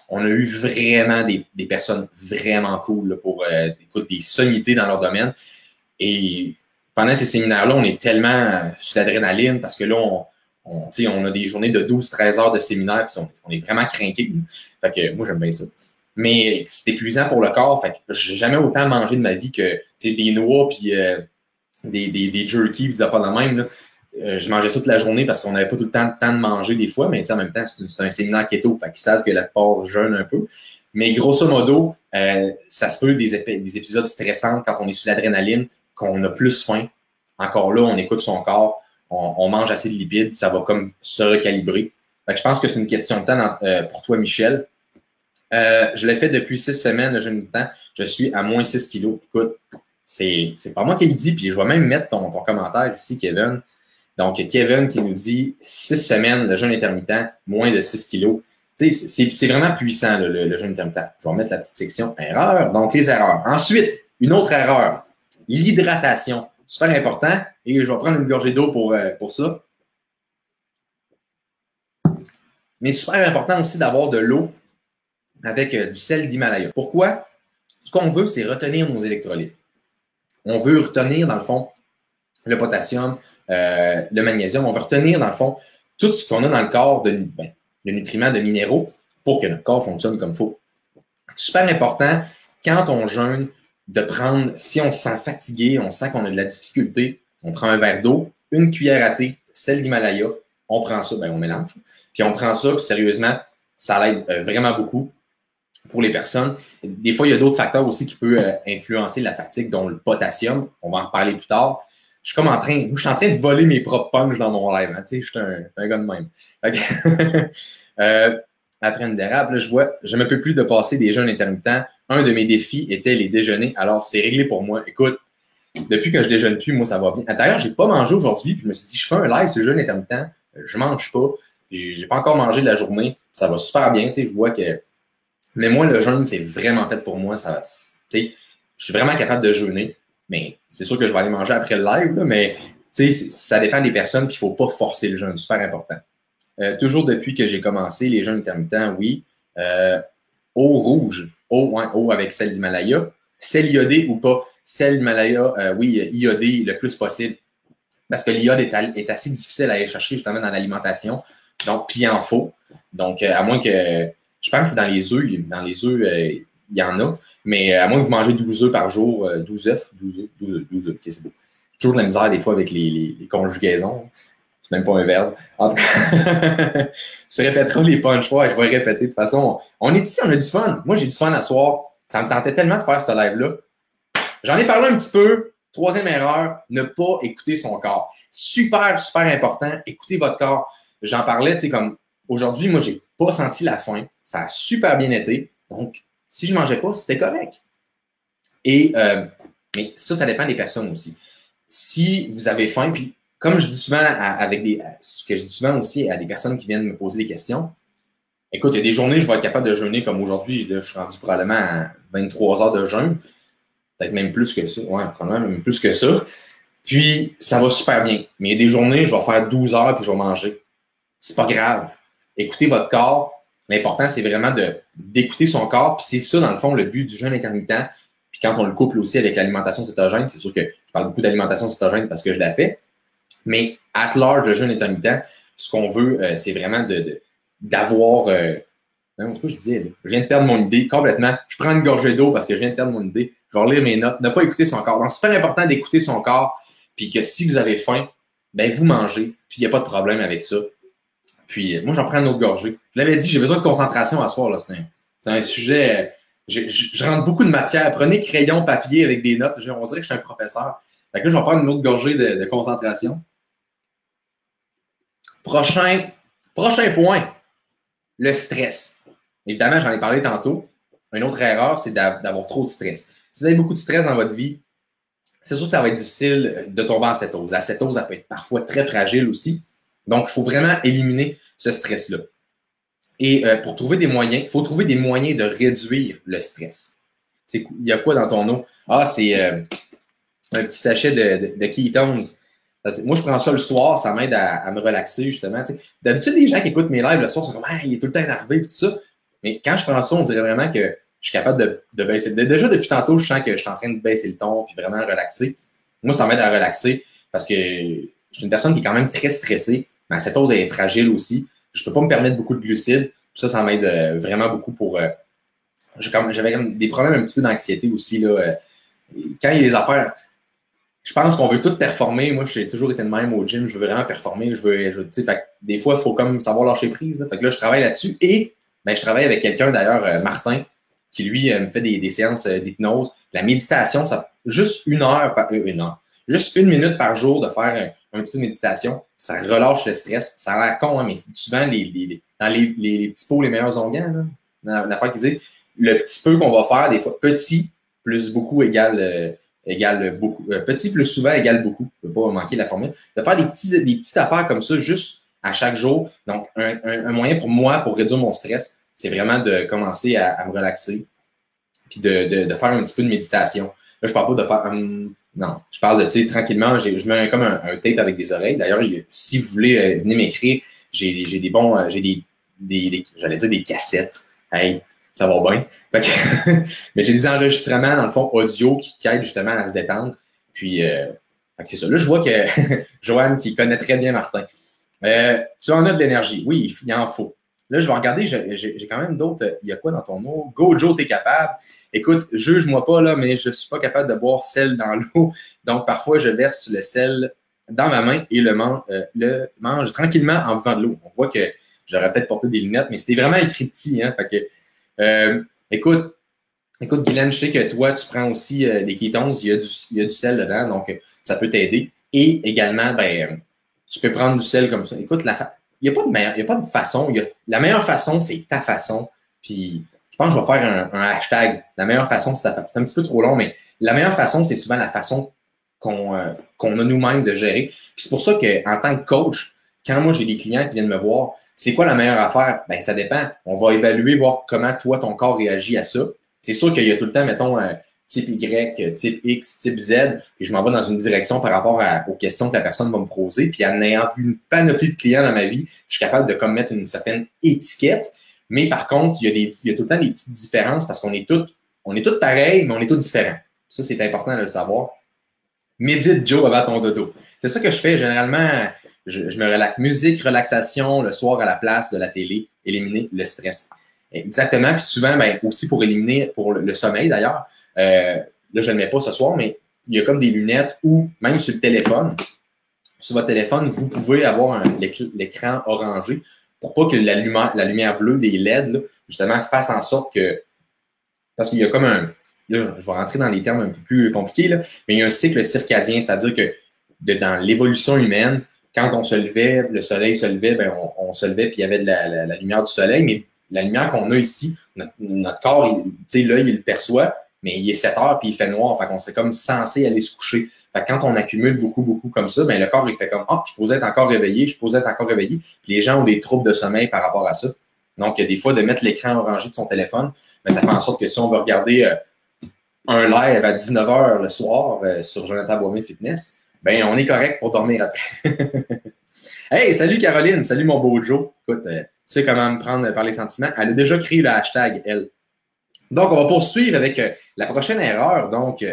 on a eu vraiment des personnes vraiment cool là, pour des sommités dans leur domaine. Et pendant ces séminaires-là, on est tellement sur l'adrénaline parce que là, on a des journées de 12-13 heures de séminaire puis on est vraiment craqués. Fait que moi, j'aime bien ça. Mais c'est épuisant pour le corps. Fait que j'ai jamais autant mangé de ma vie que des noix puis des jerky puis des affaires de même. Là. Je mangeais ça toute la journée parce qu'on n'avait pas tout le temps de manger des fois, mais en même temps, c'est un séminaire keto, fait qu'ils savent que la plupart jeûnent un peu. Mais grosso modo, ça se peut des épisodes stressants quand on est sous l'adrénaline, qu'on a plus faim. Encore là, on écoute son corps, on mange assez de lipides, ça va comme se recalibrer. Fait que je pense que c'est une question de temps pour toi, Michel. Je l'ai fait depuis 6 semaines, le jeûne de temps. Je suis à moins 6 kilos. Écoute, c'est pas moi qui le dis, puis je vais même mettre ton commentaire ici, Kevin. Donc, Kevin qui nous dit 6 semaines, le jeûne intermittent, moins de 6 kilos. C'est vraiment puissant, le jeûne intermittent. Je vais mettre la petite section erreurs. Donc, les erreurs. Ensuite, une autre erreur, l'hydratation. Super important. Et je vais prendre une gorgée d'eau pour ça. Mais super important aussi d'avoir de l'eau avec du sel d'Himalaya. Pourquoi? Ce qu'on veut, c'est retenir nos électrolytes. On veut retenir, dans le fond, le potassium, le magnésium. On veut retenir, dans le fond, tout ce qu'on a dans le corps de nutriments, de minéraux pour que notre corps fonctionne comme il faut. C'est super important, quand on jeûne, de prendre, si on se sent fatigué, on sent qu'on a de la difficulté, on prend un verre d'eau, une cuillère à thé, sel d'Himalaya, on prend ça, ben on mélange, puis on prend ça, puis sérieusement, ça l'aide vraiment beaucoup pour les personnes. Des fois, il y a d'autres facteurs aussi qui peuvent influencer la fatigue, dont le potassium. On va en reparler plus tard. Je suis en train de voler mes propres punches dans mon live. Hein, tu sais, je suis un gars de même. Après une dérape, là, je ne peux plus de passer des jeûnes intermittents. Un de mes défis était les déjeuners. Alors, c'est réglé pour moi. Écoute, depuis que je déjeune plus, moi, ça va bien. D'ailleurs, j'ai pas mangé aujourd'hui, puis je me suis dit, je fais un live sur le jeûne intermittent, je mange pas, puis j'ai pas encore mangé de la journée. Ça va super bien, tu sais, je vois que. Mais moi, le jeûne, c'est vraiment fait pour moi. Ça, tu sais, je suis vraiment capable de jeûner. Mais c'est sûr que je vais aller manger après le live, là, mais ça dépend des personnes, puis il ne faut pas forcer le jeûne, super important. Toujours depuis que j'ai commencé, les jeûnes intermittents, oui. Eau rouge, eau avec sel d'Himalaya. Sel iodé ou pas, sel d'Himalaya, oui, iodé le plus possible. Parce que l'iode est assez difficile à aller chercher justement dans l'alimentation. Donc, puis il en faut. Donc, à moins que, je pense que c'est dans les œufs, il y en a. Mais à moins que vous mangez 12 œufs par jour, 12 œufs, ok, c'est beau. J'ai toujours de la misère des fois avec les conjugaisons. C'est même pas un verbe. En tout cas, tu répéteras les punch. Ouais, je vais répéter. De toute façon, on est ici, on a du fun. Moi, j'ai du fun à soir. Ça me tentait tellement de faire ce live-là. J'en ai parlé un petit peu. Troisième erreur, ne pas écouter son corps. Super, super important. Écoutez votre corps. J'en parlais, tu sais, comme aujourd'hui, moi, j'ai pas senti la faim. Ça a super bien été. Donc, si je mangeais pas, c'était correct. Et, mais ça dépend des personnes aussi. Si vous avez faim, puis comme je dis souvent ce que je dis souvent aussi à des personnes qui viennent me poser des questions, écoute, il y a des journées, je vais être capable de jeûner comme aujourd'hui. Je suis rendu probablement à 23 heures de jeûne. Peut-être même plus que ça. Ouais, probablement même plus que ça. Puis, ça va super bien. Mais il y a des journées, je vais faire 12 heures puis je vais manger. C'est pas grave. Écoutez votre corps. L'important, c'est vraiment d'écouter son corps. Puis c'est ça, dans le fond, le but du jeûne intermittent. Puis quand on le couple aussi avec l'alimentation cétogène, c'est sûr que je parle beaucoup d'alimentation cétogène parce que je la fais. Mais at large, le jeûne intermittent, ce qu'on veut, c'est vraiment d'avoir... non, c'est ce que je disais, là. Je viens de perdre mon idée complètement. Je prends une gorgée d'eau parce que je viens de perdre mon idée. Je vais relire mes notes. Ne pas écouter son corps. Donc, c'est super important d'écouter son corps. Puis que si vous avez faim, ben vous mangez. Puis il n'y a pas de problème avec ça. Puis moi, j'en prends une autre gorgée. Je l'avais dit, j'ai besoin de concentration à soir. Là. C'est un sujet... Je rentre beaucoup de matière. Prenez crayon, papier avec des notes. On dirait que je suis un professeur. Fait que là, je vais prendre une autre gorgée de concentration. Prochain point, le stress. Évidemment, j'en ai parlé tantôt. Une autre erreur, c'est d'avoir trop de stress. Si vous avez beaucoup de stress dans votre vie, c'est sûr que ça va être difficile de tomber en cétose. La cétose, elle peut être parfois très fragile aussi. Donc, il faut vraiment éliminer ce stress-là. Et pour trouver des moyens, il faut trouver des moyens de réduire le stress. Il y a quoi dans ton eau? Ah, c'est un petit sachet de ketones. Moi, je prends ça le soir, ça m'aide à me relaxer, justement. D'habitude, les gens qui écoutent mes lives le soir sont comme ah, il est tout le temps énervé et tout ça. Mais quand je prends ça, on dirait vraiment que je suis capable de baisser. Déjà, depuis tantôt, je sens que je suis en train de baisser le ton puis vraiment relaxer. Moi, ça m'aide à relaxer parce que je suis une personne qui est quand même très stressée. Ma cétose est fragile aussi. Je ne peux pas me permettre beaucoup de glucides. Ça m'aide vraiment beaucoup pour... J'avais comme des problèmes un petit peu d'anxiété aussi. Là, quand il y a des affaires... Je pense qu'on veut tout performer. Moi, j'ai toujours été de même au gym. Je veux vraiment performer. Fait des fois, il faut comme savoir lâcher prise. Là. Fait que là, je travaille là-dessus. Et je travaille avec quelqu'un, d'ailleurs, Martin, qui, lui, me fait des séances d'hypnose. La méditation, ça juste une heure. Juste une minute par jour de faire un petit peu de méditation. Ça relâche le stress. Ça a l'air con, hein, mais souvent, dans les petits pots, les meilleurs onguents, dans l'affaire qui dit, le petit peu qu'on va faire, des fois, petit plus beaucoup égale beaucoup. Petit plus souvent égale beaucoup. Je ne veux pas manquer la formule. De faire des petites affaires comme ça juste à chaque jour. Donc, un moyen pour moi, pour réduire mon stress, c'est vraiment de commencer à me relaxer puis de faire un petit peu de méditation. Là, je parle pas de faire... non, je parle de, tu sais, tranquillement, je mets comme un tape avec des oreilles. D'ailleurs, si vous voulez, venez m'écrire. J'ai des bons... j'allais dire des cassettes. Hey, ça va bien. Mais j'ai des enregistrements, dans le fond, audio qui aident justement à se détendre. Puis, c'est ça. Là, je vois que Joanne, qui connaît très bien Martin. Tu en as de l'énergie. Oui, il en faut. Là, je vais regarder, j'ai quand même d'autres. Il y a quoi dans ton eau? Go, Joe, t'es capable. Écoute, juge-moi pas, là, mais je ne suis pas capable de boire sel dans l'eau. Donc, parfois, je verse le sel dans ma main et le mange tranquillement en buvant de l'eau. On voit que j'aurais peut-être porté des lunettes, mais c'était vraiment écrit petit. Hein, fait que, écoute, Guylaine, je sais que toi, tu prends aussi des kétones, il y a du sel dedans, donc ça peut t'aider. Et également, ben, tu peux prendre du sel comme ça. Écoute, il n'y a pas de façon. La meilleure façon, c'est ta façon. Puis, je pense que je vais faire un hashtag. La meilleure façon, c'est ta façon. C'est un petit peu trop long, mais la meilleure façon, c'est souvent la façon qu'on a nous-mêmes de gérer. Puis c'est pour ça qu'en tant que coach, quand moi j'ai des clients qui viennent me voir, c'est quoi la meilleure affaire? Ben, ça dépend. On va évaluer, voir comment toi, ton corps réagit à ça. C'est sûr qu'il y a tout le temps, mettons, type Y, type X, type Z, et je m'en vais dans une direction par rapport aux questions que la personne va me poser. Puis en ayant vu une panoplie de clients dans ma vie, je suis capable de comme mettre une certaine étiquette. Mais par contre, il y a tout le temps des petites différences parce qu'on est tous pareils, mais on est tous différents. Ça, c'est important de le savoir. Médite, Joe, avant ton dodo. C'est ça que je fais. Généralement, je me relaxe. Musique, relaxation, le soir à la place de la télé, éliminer le stress. Exactement. Puis souvent, ben, aussi pour éliminer, pour le sommeil d'ailleurs, là, je ne le mets pas ce soir, mais il y a comme des lunettes ou même sur le téléphone. Sur votre téléphone, vous pouvez avoir l'écran orangé pour pas que la lumière bleue des LED, là, justement, fasse en sorte que. Parce qu'il y a comme un. Là, je vais rentrer dans des termes un peu plus compliqués, là, mais il y a un cycle circadien, c'est-à-dire que dans l'évolution humaine, quand on se levait, le soleil se levait, ben on se levait puis il y avait de la lumière du soleil, mais la lumière qu'on a ici, notre corps, l'œil, il le perçoit, mais il est 7 heures puis il fait noir, fait qu'on serait comme censé aller se coucher. Fait que quand on accumule beaucoup comme ça, ben le corps, il fait comme « Ah, je suis supposé être encore réveillé, Puis les gens ont des troubles de sommeil par rapport à ça. Donc, des fois, de mettre l'écran orangé de son téléphone, ben, ça fait en sorte que si on veut regarder un live à 19 h le soir sur Jonathan Boismé Fitness, ben on est correct pour dormir après. Hey, salut Caroline, salut mon beau Joe. Écoute, tu sais comment me prendre par les sentiments. Elle a déjà créé le hashtag, elle. Donc, on va poursuivre avec la prochaine erreur, donc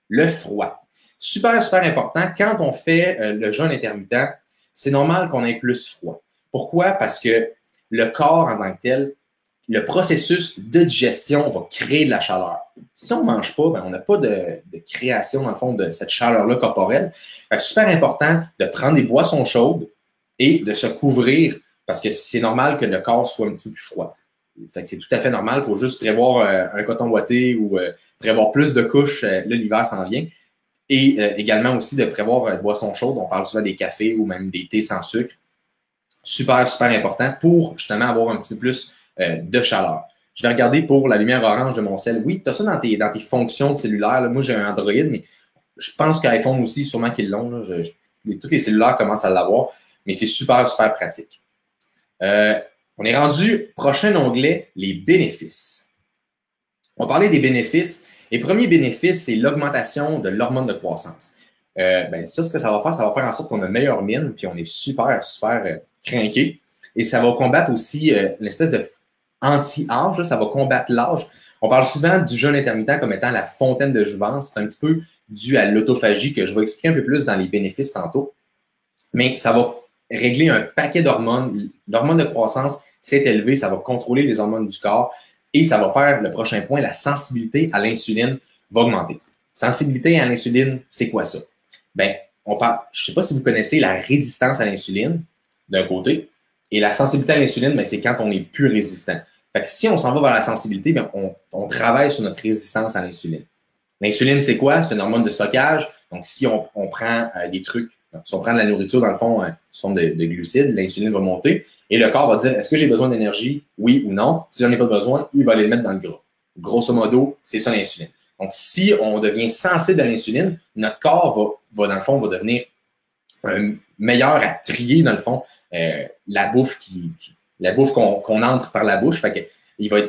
le froid. Super important. Quand on fait le jeûne intermittent, c'est normal qu'on ait plus froid. Pourquoi? Parce que le corps en tant que tel, le processus de digestion va créer de la chaleur. Si on ne mange pas, ben on n'a pas de création, dans le fond, de cette chaleur-là corporelle. C'est super important de prendre des boissons chaudes et de se couvrir parce que c'est normal que le corps soit un petit peu plus froid. Fait que c'est tout à fait normal. Il faut juste prévoir un coton ouaté ou prévoir plus de couches. Là, l'hiver s'en vient. Et également aussi de prévoir des boissons chaudes. On parle souvent des cafés ou même des thés sans sucre. Super important pour justement avoir un petit peu plus de chaleur. Je vais regarder pour la lumière orange de mon cell. Oui, tu as ça dans tes fonctions de cellulaire. Là. Moi, j'ai un Android, mais je pense qu'iPhone aussi, sûrement qu'ils l'ont. Tous les cellulaires commencent à l'avoir, mais c'est super pratique. On est rendu prochain onglet, les bénéfices. On va parler des bénéfices. Les premiers bénéfices, c'est l'augmentation de l'hormone de croissance. Ben ça, ce que ça va faire en sorte qu'on a une meilleure mine, puis on est super crinqué. Et ça va combattre aussi une espèce de anti-âge, ça va combattre l'âge. On parle souvent du jeûne intermittent comme étant la fontaine de jouvence. C'est un petit peu dû à l'autophagie que je vais expliquer un peu plus dans les bénéfices tantôt. Mais ça va régler un paquet d'hormones. L'hormone de croissance s'est élevée, ça va contrôler les hormones du corps et ça va faire le prochain point, la sensibilité à l'insuline va augmenter. Sensibilité à l'insuline, c'est quoi ça? Ben, je ne sais pas si vous connaissez la résistance à l'insuline d'un côté et la sensibilité à l'insuline, ben, c'est quand on est plus résistant. Fait que si on s'en va vers la sensibilité, ben, on travaille sur notre résistance à l'insuline. L'insuline, c'est quoi? C'est une hormone de stockage. Donc, si on prend des trucs, si on prend de la nourriture, dans le fond, sous forme de glucides, l'insuline va monter et le corps va dire, est-ce que j'ai besoin d'énergie? Oui ou non. Si j'en ai pas besoin, il va aller le mettre dans le gras. Grosso modo, c'est ça l'insuline. Donc, si on devient sensible à l'insuline, notre corps va dans le fond, va devenir meilleur à trier, dans le fond, la bouffe qu'on entre par la bouche. Fait que il va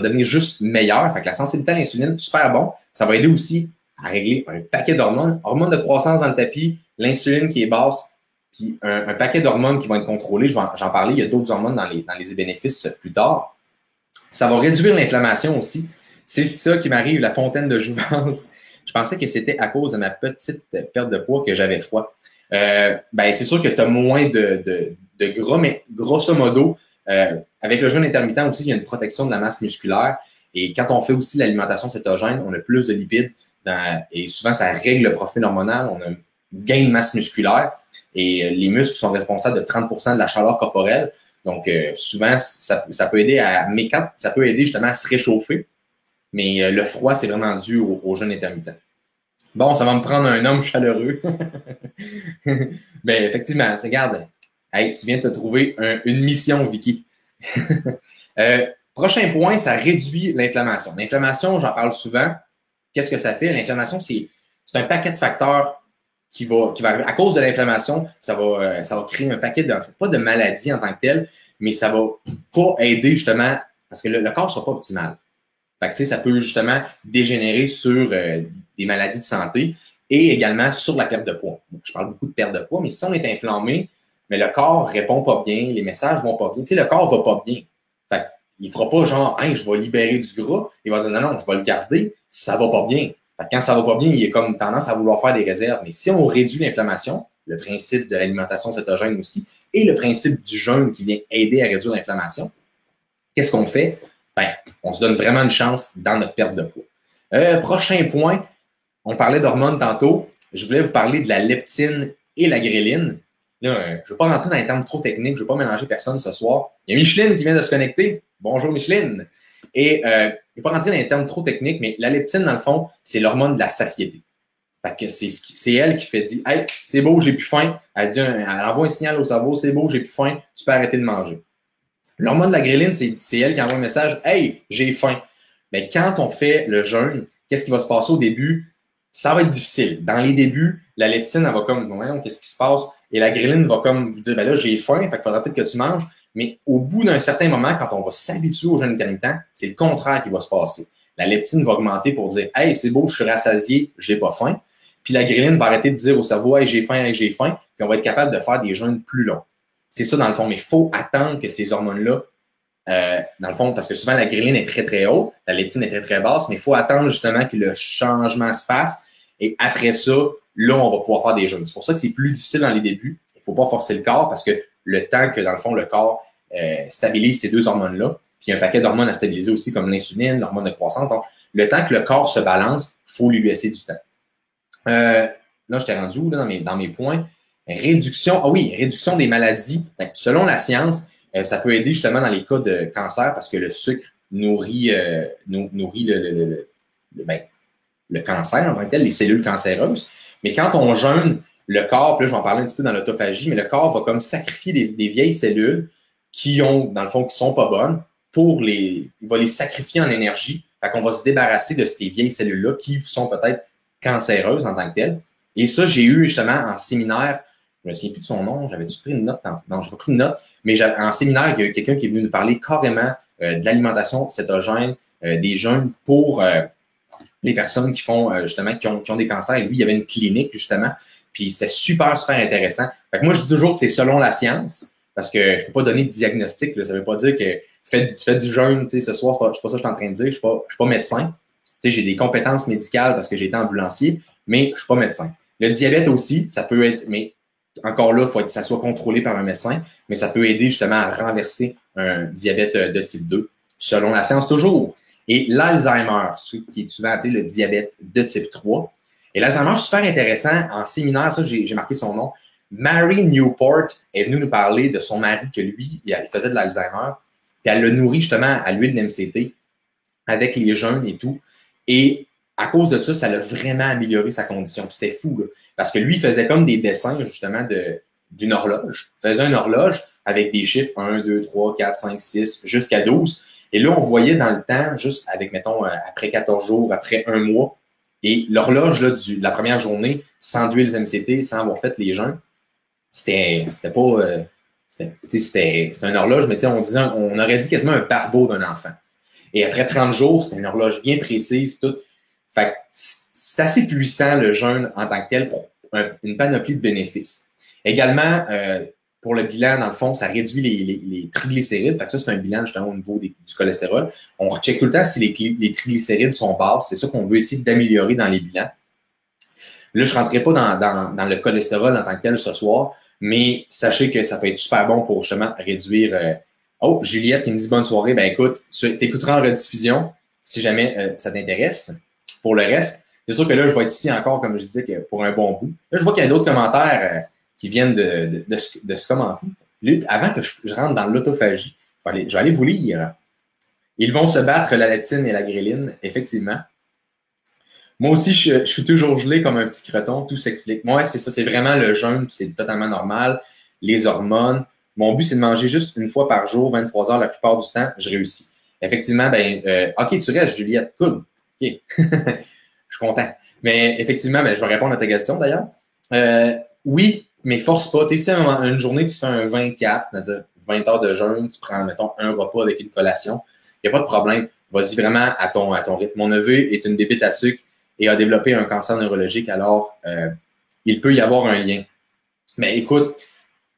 devenir juste meilleur. Fait que la sensibilité à l'insuline, super bon. Ça va aider aussi à régler un paquet d'hormones. Hormones de croissance dans le tapis, l'insuline qui est basse, puis un paquet d'hormones qui vont être contrôlées. J'en parlais, il y a d'autres hormones dans les bénéfices plus tard. Ça va réduire l'inflammation aussi. C'est ça qui m'arrive, la fontaine de jouvence. Je pensais que c'était à cause de ma petite perte de poids que j'avais froid. Ben, c'est sûr que tu as moins de gras, mais grosso modo, Avec le jeûne intermittent aussi, il y a une protection de la masse musculaire. Et quand on fait aussi l'alimentation cétogène, on a plus de lipides et souvent, ça règle le profil hormonal. On a un gain de masse musculaire et les muscles sont responsables de 30% de la chaleur corporelle. Donc, souvent, ça peut aider ça peut aider justement à se réchauffer. Mais le froid, c'est vraiment dû au jeûne intermittent. Bon, ça va me prendre un homme chaleureux. Ben, effectivement, regarde, hey, tu viens de te trouver une mission, Vicky. Prochain point, ça réduit l'inflammation. L'inflammation, j'en parle souvent. Qu'est-ce que ça fait? L'inflammation, c'est un paquet de facteurs qui va à cause de l'inflammation, ça va créer un paquet pas de maladies en tant que telles, mais ça va pas aider justement, parce que le corps ne sera pas optimal. Fait que, ça peut justement dégénérer sur des maladies de santé et également sur la perte de poids. Donc, je parle beaucoup de perte de poids, mais si on est inflammé, mais le corps répond pas bien, les messages vont pas bien. Le corps va pas bien. Fait il fera pas genre, hey, je vais libérer du gras. Il va dire, non, je vais le garder si ça va pas bien. Fait quand ça va pas bien, il est comme tendance à vouloir faire des réserves. Mais si on réduit l'inflammation, le principe de l'alimentation cétogène aussi, et le principe du jeûne qui vient aider à réduire l'inflammation, qu'est-ce qu'on fait? Ben, on se donne vraiment une chance dans notre perte de poids. Prochain point, on parlait d'hormones tantôt. Je voulais vous parler de la leptine et la gréline. Là, je ne veux pas rentrer dans les termes trop techniques, je ne veux pas mélanger personne ce soir. Il y a Micheline qui vient de se connecter. Bonjour Micheline. Et je ne vais pas rentrer dans les termes trop techniques, mais la leptine, dans le fond, c'est l'hormone de la satiété. Fait que c'est elle qui fait dire, hey, c'est beau, j'ai plus faim. Elle envoie un signal au cerveau, c'est beau, j'ai plus faim, tu peux arrêter de manger. L'hormone de la gréline, c'est elle qui envoie un message, hey, j'ai faim. Mais quand on fait le jeûne, qu'est-ce qui va se passer au début? Ça va être difficile. Dans les débuts, la leptine, elle va comme, ouais, qu'est-ce qui se passe? Et la gréline va comme vous dire, ben là, j'ai faim, fait qu'il faudra peut-être que tu manges. Mais au bout d'un certain moment, quand on va s'habituer au jeûne intermittent, c'est le contraire qui va se passer. La leptine va augmenter pour dire, hey, c'est beau, je suis rassasié, j'ai pas faim. Puis la gréline va arrêter de dire au cerveau, hey, j'ai faim, puis on va être capable de faire des jeûnes plus longs. C'est ça dans le fond, mais il faut attendre que ces hormones-là, dans le fond, parce que souvent la gréline est très, très haute, la leptine est très, très basse, mais il faut attendre justement que le changement se fasse. Et après ça, là, on va pouvoir faire des jeûnes. C'est pour ça que c'est plus difficile dans les débuts. Il ne faut pas forcer le corps parce que le temps que, dans le fond, le corps stabilise ces deux hormones-là, puis il y a un paquet d'hormones à stabiliser aussi, comme l'insuline, l'hormone de croissance. Donc, le temps que le corps se balance, il faut lui laisser du temps. Là, je t'ai rendu où, là, dans mes points? Réduction des maladies. Ben, selon la science, ça peut aider justement dans les cas de cancer parce que le sucre nourrit le cancer en tant que tel, les cellules cancéreuses. Mais quand on jeûne, le corps, puis là, je vais en parler un petit peu dans l'autophagie, mais le corps va comme sacrifier des vieilles cellules qui ont, dans le fond, qui sont pas bonnes il va les sacrifier en énergie. Fait qu'on va se débarrasser de ces vieilles cellules-là qui sont peut-être cancéreuses en tant que telles. Et ça, j'ai eu justement en séminaire, je ne me souviens plus de son nom, j'avais-tu pris une note? Non, j'ai pas pris une note, mais en séminaire, il y a eu quelqu'un qui est venu nous parler carrément de l'alimentation cétogène, des jeûnes pour les personnes qui font justement, qui ont des cancers. Et lui, il y avait une clinique justement, puis c'était super, super intéressant. Fait que moi, je dis toujours que c'est selon la science, parce que je ne peux pas donner de diagnostic. Là. Ça ne veut pas dire que fais du jeûne, tu sais, ce soir, c'est pas ça que je suis en train de dire. Je ne suis pas médecin. Tu sais, j'ai des compétences médicales parce que j'ai été ambulancier, mais je ne suis pas médecin. Le diabète aussi, ça peut être, mais encore là, il faut que ça soit contrôlé par un médecin, mais ça peut aider justement à renverser un diabète de type 2, selon la science toujours. Et l'Alzheimer, qui est souvent appelé le diabète de type 3. Et l'Alzheimer, super intéressant. En séminaire, ça, j'ai marqué son nom. Mary Newport est venue nous parler de son mari que lui, il faisait de l'Alzheimer. Puis elle le nourrit justement à l'huile d'MCT avec les jeûnes et tout. Et à cause de ça, ça l'a vraiment amélioré sa condition. Puis c'était fou, là, parce que lui, il faisait comme des dessins justement d'une horloge. Il faisait une horloge avec des chiffres 1, 2, 3, 4, 5, 6, jusqu'à 12. Et là, on voyait dans le temps, juste avec, mettons, après 14 jours, après un mois, et l'horloge là, de la première journée, sans d'huile MCT, sans avoir fait les jeûnes, c'était pas... c'était une horloge, mais on aurait dit quasiment un pare-beau d'un enfant. Et après 30 jours, c'était une horloge bien précise. Tout. Fait que c'est assez puissant, le jeûne en tant que tel, pour une panoplie de bénéfices. Également, pour le bilan, dans le fond, ça réduit les triglycérides. Fait que ça, c'est un bilan justement au niveau du cholestérol. On recheck tout le temps si les triglycérides sont basses. C'est ça qu'on veut essayer d'améliorer dans les bilans. Là, je ne rentrerai pas dans le cholestérol en tant que tel ce soir, mais sachez que ça peut être super bon pour justement réduire Oh, Juliette qui me dit bonne soirée. Ben écoute, tu écouteras en rediffusion si jamais ça t'intéresse. Pour le reste, c'est sûr que là, je vais être ici encore, comme je disais, que pour un bon bout. Là, je vois qu'il y a d'autres commentaires qui viennent de se commenter. Lui, avant que je rentre dans l'autophagie, je vais aller vous lire. Ils vont se battre, la leptine et la gréline, effectivement. Moi aussi, je suis toujours gelé comme un petit creton, tout s'explique. Moi, c'est ça, c'est vraiment le jeûne, c'est totalement normal. Les hormones. Mon but, c'est de manger juste une fois par jour, 23 heures la plupart du temps, je réussis. Effectivement, OK, tu restes, Juliette, good. OK. Je suis content. Mais effectivement, je vais répondre à ta question d'ailleurs. Oui, mais force pas. Tu sais, si une journée, tu fais un 24, c'est-à-dire 20 heures de jeûne, tu prends, mettons, un repas avec une collation, il n'y a pas de problème. Vas-y vraiment à ton rythme. Mon neveu est une bébite à sucre et a développé un cancer neurologique, alors il peut y avoir un lien. Mais écoute,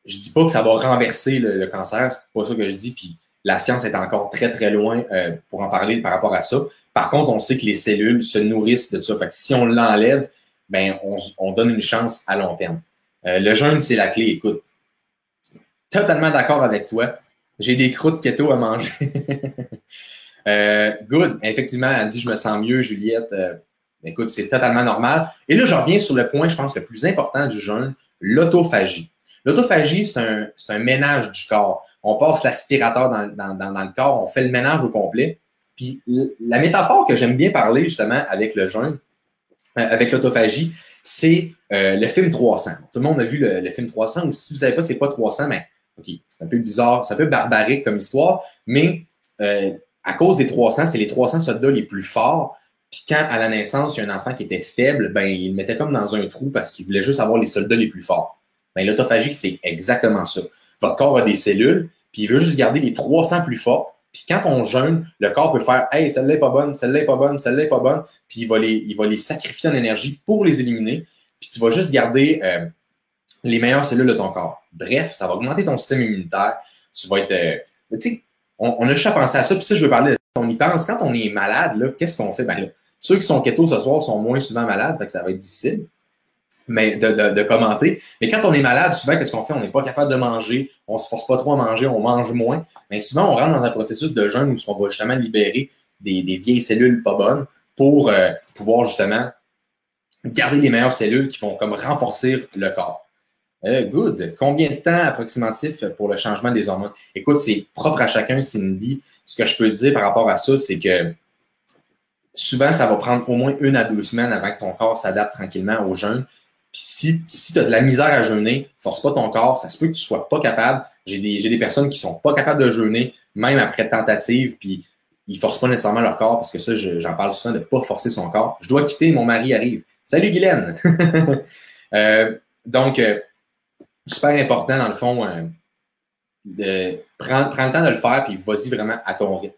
je dis pas que ça va renverser le cancer, c'est pas ça que je dis, puis la science est encore très, très loin pour en parler par rapport à ça. Par contre, on sait que les cellules se nourrissent de ça. Fait que si on l'enlève, on donne une chance à long terme. Le jeûne, c'est la clé. Écoute, totalement d'accord avec toi. J'ai des croûtes keto à manger. Good. Effectivement, elle dit je me sens mieux, Juliette. Écoute, c'est totalement normal. Et là, je reviens sur le point, je pense, le plus important du jeûne, l'autophagie. L'autophagie, c'est un ménage du corps. On passe l'aspirateur dans le corps, on fait le ménage au complet. Puis la métaphore que j'aime bien parler justement avec le jeûne, avec l'autophagie, c'est le film 300. Tout le monde a vu le film 300, ou si vous ne savez pas, c'est pas 300, mais OK, c'est un peu bizarre, c'est un peu barbarique comme histoire, mais à cause des 300, c'est les 300 soldats les plus forts. Puis quand, à la naissance, il y a un enfant qui était faible, il le mettait comme dans un trou parce qu'il voulait juste avoir les soldats les plus forts. L'autophagie, c'est exactement ça. Votre corps a des cellules, puis il veut juste garder les 300 plus fortes. Puis quand on jeûne, le corps peut faire « Hey, celle-là n'est pas bonne, celle-là n'est pas bonne, celle-là n'est pas bonne », puis il va les sacrifier en énergie pour les éliminer. Puis tu vas juste garder les meilleures cellules de ton corps. Bref, ça va augmenter ton système immunitaire. Tu vas être... tu sais, on a juste à penser à ça. Puis ça, je veux parler de ça. On y pense. Quand on est malade, là, qu'est-ce qu'on fait? Là, ceux qui sont keto ce soir sont moins souvent malades, fait que ça va être difficile de commenter. Mais quand on est malade, souvent, qu'est-ce qu'on fait? On n'est pas capable de manger, on ne se force pas trop à manger, on mange moins. Mais souvent, on rentre dans un processus de jeûne où on va justement libérer des vieilles cellules pas bonnes pour pouvoir justement garder les meilleures cellules qui vont comme renforcer le corps. Good. Combien de temps approximatif pour le changement des hormones? Écoute, c'est propre à chacun, Cindy. Ce que je peux te dire par rapport à ça, c'est que souvent, ça va prendre au moins 1 à 2 semaines avant que ton corps s'adapte tranquillement au jeûne. Puis si tu as de la misère à jeûner, force pas ton corps, ça se peut que tu sois pas capable. J'ai des personnes qui sont pas capables de jeûner, même après tentative, puis ils forcent pas nécessairement leur corps, parce que ça, j'en parle souvent de pas forcer son corps. Je dois quitter, mon mari arrive. Salut Guylaine! Donc, super important, dans le fond, prends le temps de le faire, puis vas-y vraiment à ton rythme.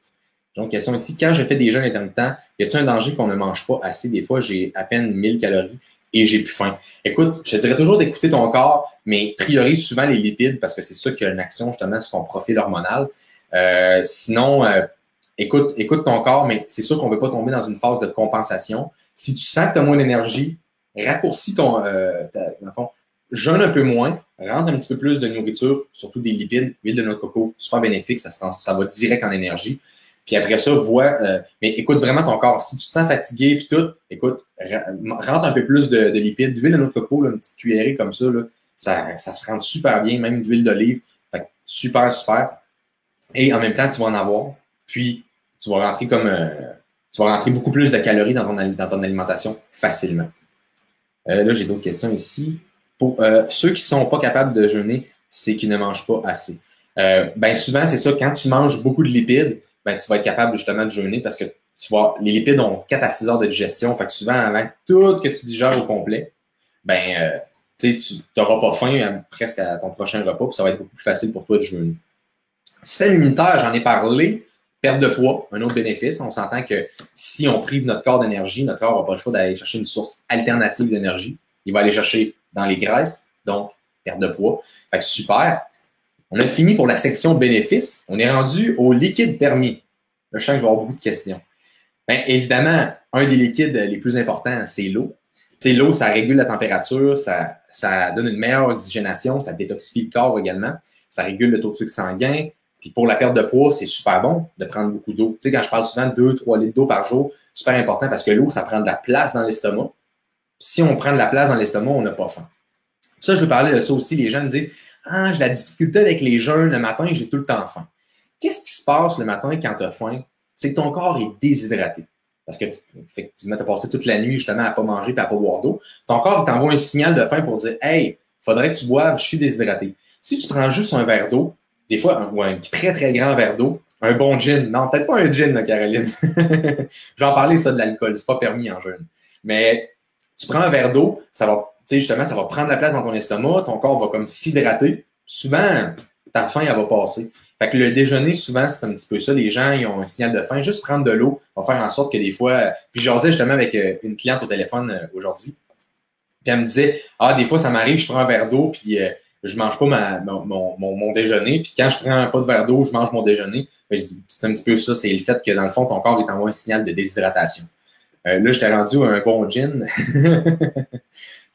Donc, question ici, quand je fais des jeûnes intermittents, y a-t-il un danger qu'on ne mange pas assez? Des fois, j'ai à peine 1000 calories et j'ai plus faim. Écoute, je te dirais toujours d'écouter ton corps, mais priorise souvent les lipides parce que c'est ça qui a une action justement sur ton profil hormonal. Sinon, écoute ton corps, mais c'est sûr qu'on ne veut pas tomber dans une phase de compensation. Si tu sens que tu as moins d'énergie, raccourcis dans le fond, jeûne un peu moins, rentre un petit peu plus de nourriture, surtout des lipides, huile de noix de coco, super bénéfique, ça va direct en énergie. Puis après ça, mais écoute vraiment ton corps. Si tu te sens fatigué puis tout, écoute, rentre un peu plus de lipides, d'huile de noix de coco, là, une petite cuillerée comme ça, là, ça se rend super bien, même d'huile d'olive. Fait que super, super. Et en même temps, tu vas en avoir. Puis, tu vas rentrer beaucoup plus de calories dans ton alimentation facilement. Là, j'ai d'autres questions ici. Pour ceux qui ne sont pas capables de jeûner, c'est qu'ils ne mangent pas assez. Souvent, c'est ça, quand tu manges beaucoup de lipides, tu vas être capable justement de jeûner parce que les lipides ont 4 à 6 heures de digestion. Fait que souvent, avant tout que tu digères au complet, tu n'auras pas faim presque à ton prochain repas, puis ça va être beaucoup plus facile pour toi de jeûner. Système immunitaire, j'en ai parlé. Perte de poids, un autre bénéfice. On s'entend que si on prive notre corps d'énergie, notre corps n'a pas le choix d'aller chercher une source alternative d'énergie. Il va aller chercher dans les graisses, donc perte de poids. Fait que super. On a fini pour la section bénéfices. On est rendu au liquide permis. Là, je sens que je vais avoir beaucoup de questions. Évidemment, un des liquides les plus importants, c'est l'eau. L'eau, ça régule la température, ça donne une meilleure oxygénation, ça détoxifie le corps également, ça régule le taux de sucre sanguin. Puis pour la perte de poids, c'est super bon de prendre beaucoup d'eau. Tu sais, quand je parle souvent de 2-3 litres d'eau par jour, super important parce que l'eau, ça prend de la place dans l'estomac. Si on prend de la place dans l'estomac, on n'a pas faim. Ça, je veux parler de ça aussi. Les gens me disent « Ah, j'ai de la difficulté avec les jeûnes le matin, j'ai tout le temps faim. » Qu'est-ce qui se passe le matin quand tu as faim? C'est que ton corps est déshydraté. Parce que, effectivement, tu as passé toute la nuit justement à ne pas manger et à ne pas boire d'eau. Ton corps t'envoie un signal de faim pour dire « Hey, il faudrait que tu boives, je suis déshydraté. » Si tu prends juste un verre d'eau, des fois, ou un très, très grand verre d'eau, un bon gin. Non, peut-être pas un gin, là, Caroline. J'en parlais, ça, de l'alcool. C'est pas permis en jeûne. Mais tu prends un verre d'eau, ça va, tu sais, justement, ça va prendre la place dans ton estomac, ton corps va comme s'hydrater. Souvent, ta faim, elle va passer. Fait que le déjeuner, souvent, c'est un petit peu ça. Les gens, ils ont un signal de faim. Juste prendre de l'eau va faire en sorte que des fois... Puis j'osais justement avec une cliente au téléphone aujourd'hui. Puis elle me disait, ah, des fois, ça m'arrive, je prends un verre d'eau, puis je mange pas mon déjeuner. Puis quand je prends pas de verre d'eau, je mange mon déjeuner. Puis je dis, c'est un petit peu ça. C'est le fait que, dans le fond, ton corps, il t'envoie un signal de déshydratation. Là, je t'ai rendu un bon gin.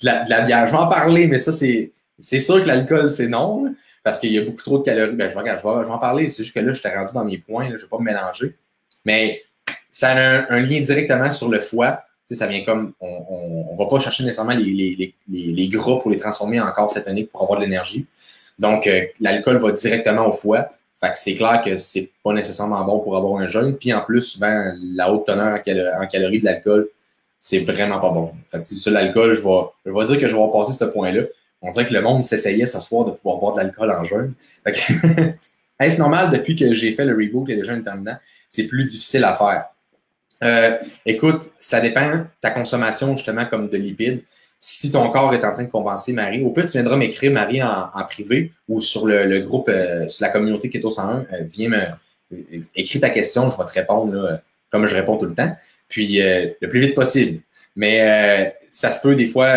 de la bière. Je vais en parler, mais ça, c'est sûr que l'alcool, c'est non. Parce qu'il y a beaucoup trop de calories. Ben, je vais en parler. C'est juste que là, je t'ai rendu dans mes points. Là, je ne vais pas me mélanger. Mais ça a un lien directement sur le foie. Tu sais, ça vient comme... On ne va pas chercher nécessairement les gras pour les transformer en corps cétonique pour avoir de l'énergie. Donc, l'alcool va directement au foie. Fait que c'est clair que c'est pas nécessairement bon pour avoir un jeûne. Puis en plus, souvent, la haute teneur en calories de l'alcool, c'est vraiment pas bon. Fait que sur l'alcool, je vais dire que je vais passer ce point-là. On dirait que le monde s'essayait ce soir de pouvoir boire de l'alcool en jeûne. Fait que est-ce normal, depuis que j'ai fait le reboot et le jeûne intermittent, c'est plus difficile à faire? Écoute, ça dépend de ta consommation, justement, comme de lipides. Si ton corps est en train de compenser, Marie, au pire, tu viendras m'écrire, Marie, en privé ou sur le groupe, sur la communauté Keto 101. Viens écris ta question, je vais te répondre là, comme je réponds tout le temps. Puis, le plus vite possible. Mais ça se peut des fois,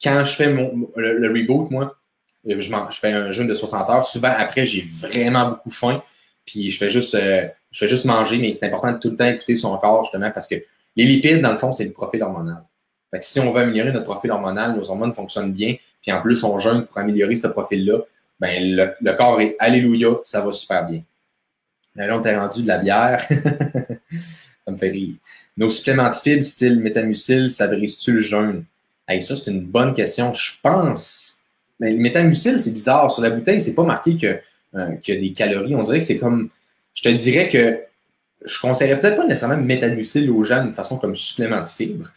quand je fais le reboot, moi, je fais un jeûne de 60 heures. Souvent, après, j'ai vraiment beaucoup faim. Puis, je fais juste manger, mais c'est important de tout le temps écouter son corps, justement, parce que les lipides, dans le fond, c'est le profil hormonal. Fait que si on veut améliorer notre profil hormonal, nos hormones fonctionnent bien, puis en plus, on jeûne pour améliorer ce profil-là, ben le corps est alléluia, ça va super bien. Là, on t'a rendu de la bière. Ça me fait rire. Nos suppléments de fibres, style métamucil, ça brise-tu le jeûne? Hey, ça, c'est une bonne question. Je pense. Mais le métamucil, c'est bizarre. Sur la bouteille, c'est pas marqué qu'il y a des calories. On dirait que c'est comme. Je te dirais que je conseillerais peut-être pas nécessairement métamucil aux gens d'une façon comme supplément de fibres.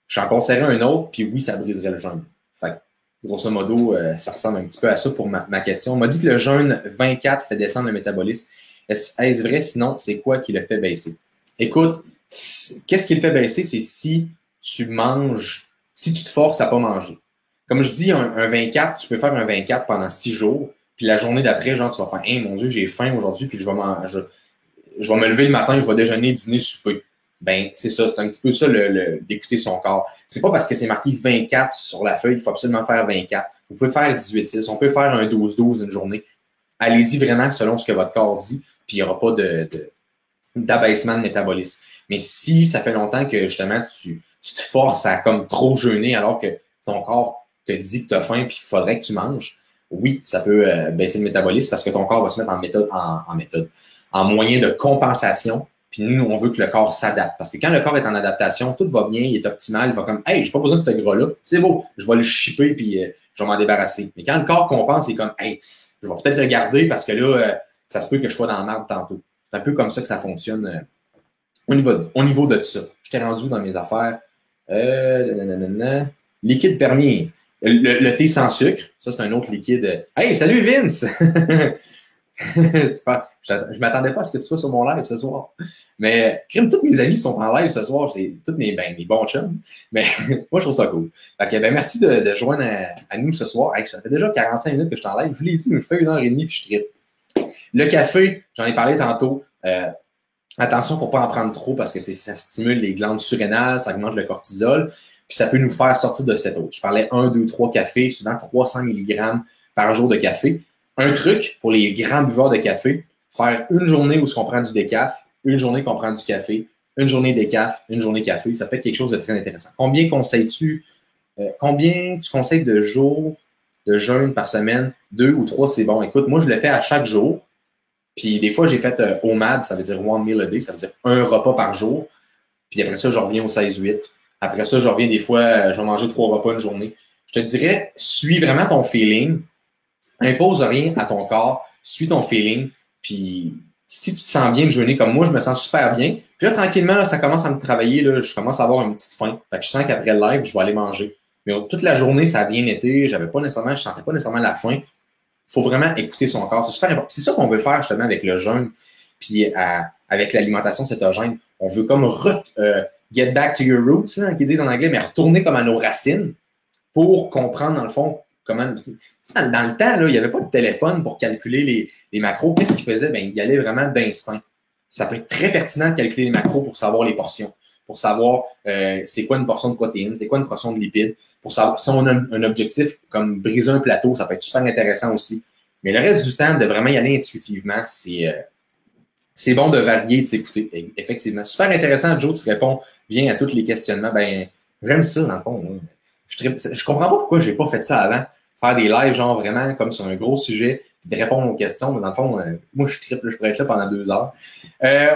J'en conseillerais un autre, puis oui, ça briserait le jeûne. Fait que, grosso modo, ça ressemble un petit peu à ça pour ma question. On m'a dit que le jeûne 24 fait descendre le métabolisme. Est-ce vrai? Sinon, c'est quoi qui le fait baisser? Écoute, qu'est-ce qui le fait baisser? C'est si tu manges, si tu te forces à pas manger. Comme je dis, un 24, tu peux faire un 24 pendant 6 jours, puis la journée d'après, genre, tu vas faire « Hey, mon Dieu, j'ai faim aujourd'hui, puis je vais me lever le matin, je vais déjeuner, dîner, souper. » Ben, c'est ça, c'est un petit peu ça d'écouter son corps. C'est pas parce que c'est marqué 24 sur la feuille qu'il faut absolument faire 24. Vous pouvez faire 18-6, on peut faire un 12-12 une journée. Allez-y vraiment selon ce que votre corps dit, puis il n'y aura pas d'abaissement de métabolisme. Mais si ça fait longtemps que justement tu te forces à comme trop jeûner alors que ton corps te dit que tu as faim puis il faudrait que tu manges, oui, ça peut baisser le métabolisme parce que ton corps va se mettre en moyen de compensation. Puis nous, on veut que le corps s'adapte. Parce que quand le corps est en adaptation, tout va bien, il est optimal, il va comme « Hey, j'ai pas besoin de ce gras-là, c'est beau, je vais le shipper puis je vais m'en débarrasser. » Mais quand le corps compense, il est comme « Hey, je vais peut-être le garder parce que là, ça se peut que je sois dans la marde tantôt. » C'est un peu comme ça que ça fonctionne au niveau de ça. Je t'ai rendu dans mes affaires. Liquide permis. Le thé sans sucre, ça, c'est un autre liquide. Hey, salut Vince! Super. Je m'attendais pas à ce que tu sois sur mon live ce soir. Mais crime, tous mes amis sont en live ce soir. C'est tous mes bons chums. Mais moi, je trouve ça cool. Fait que, merci de joindre à nous ce soir. Hey, ça fait déjà 45 minutes que je suis en live. Je vous l'ai dit, mais je fais 1h30 puis je trippe. Le café, j'en ai parlé tantôt. Attention pour pas en prendre trop parce que ça stimule les glandes surrénales, ça augmente le cortisol. Puis ça peut nous faire sortir de cette eau. Je parlais 1, 2, 3 cafés, souvent 300 mg par jour de café. Un truc pour les grands buveurs de café, faire une journée où on prend du décaf, une journée qu'on prend du café, une journée décaf, une journée café. Ça peut être quelque chose de très intéressant. Combien tu conseilles de jours de jeûne par semaine? 2 ou 3, c'est bon. Écoute, moi, je le fais à chaque jour. Puis des fois, j'ai fait OMAD, ça veut dire one meal a day, ça veut dire un repas par jour. Puis après ça, je reviens au 16-8. Après ça, je reviens des fois, je vais manger 3 repas une journée. Je te dirais, suis vraiment ton feeling. Impose rien à ton corps. Suis ton feeling. Puis si tu te sens bien de jeûner comme moi, je me sens super bien. Puis là, tranquillement, là, ça commence à me travailler. Là, je commence à avoir une petite faim. Fait que je sens qu'après le live, je vais aller manger. Mais toute la journée, ça a bien été. Je sentais pas nécessairement la faim. Il faut vraiment écouter son corps. C'est super important. C'est ça qu'on veut faire justement avec le jeûne. Puis avec l'alimentation cétogène. On veut comme get back to your roots, hein, qu'ils disent en anglais, mais retourner comme à nos racines pour comprendre, dans le fond, comment. Dans le temps, là, il n'y avait pas de téléphone pour calculer les macros. Qu'est-ce qu'il faisait? Ben, il y allait vraiment d'instinct. Ça peut être très pertinent de calculer les macros pour savoir les portions, pour savoir c'est quoi une portion de protéines, c'est quoi une portion de lipides, pour savoir si on a un objectif comme briser un plateau, ça peut être super intéressant aussi. Mais le reste du temps, de vraiment y aller intuitivement, c'est bon de varier et de s'écouter. Effectivement. Super intéressant, Joe, tu réponds bien à tous les questionnements. Ben, j'aime ça, dans le fond. Je comprends pas pourquoi j'ai pas fait ça avant. Faire des lives, genre vraiment comme sur un gros sujet, puis de répondre aux questions. Mais dans le fond, moi, je triple, je pourrais être là pendant 2 heures.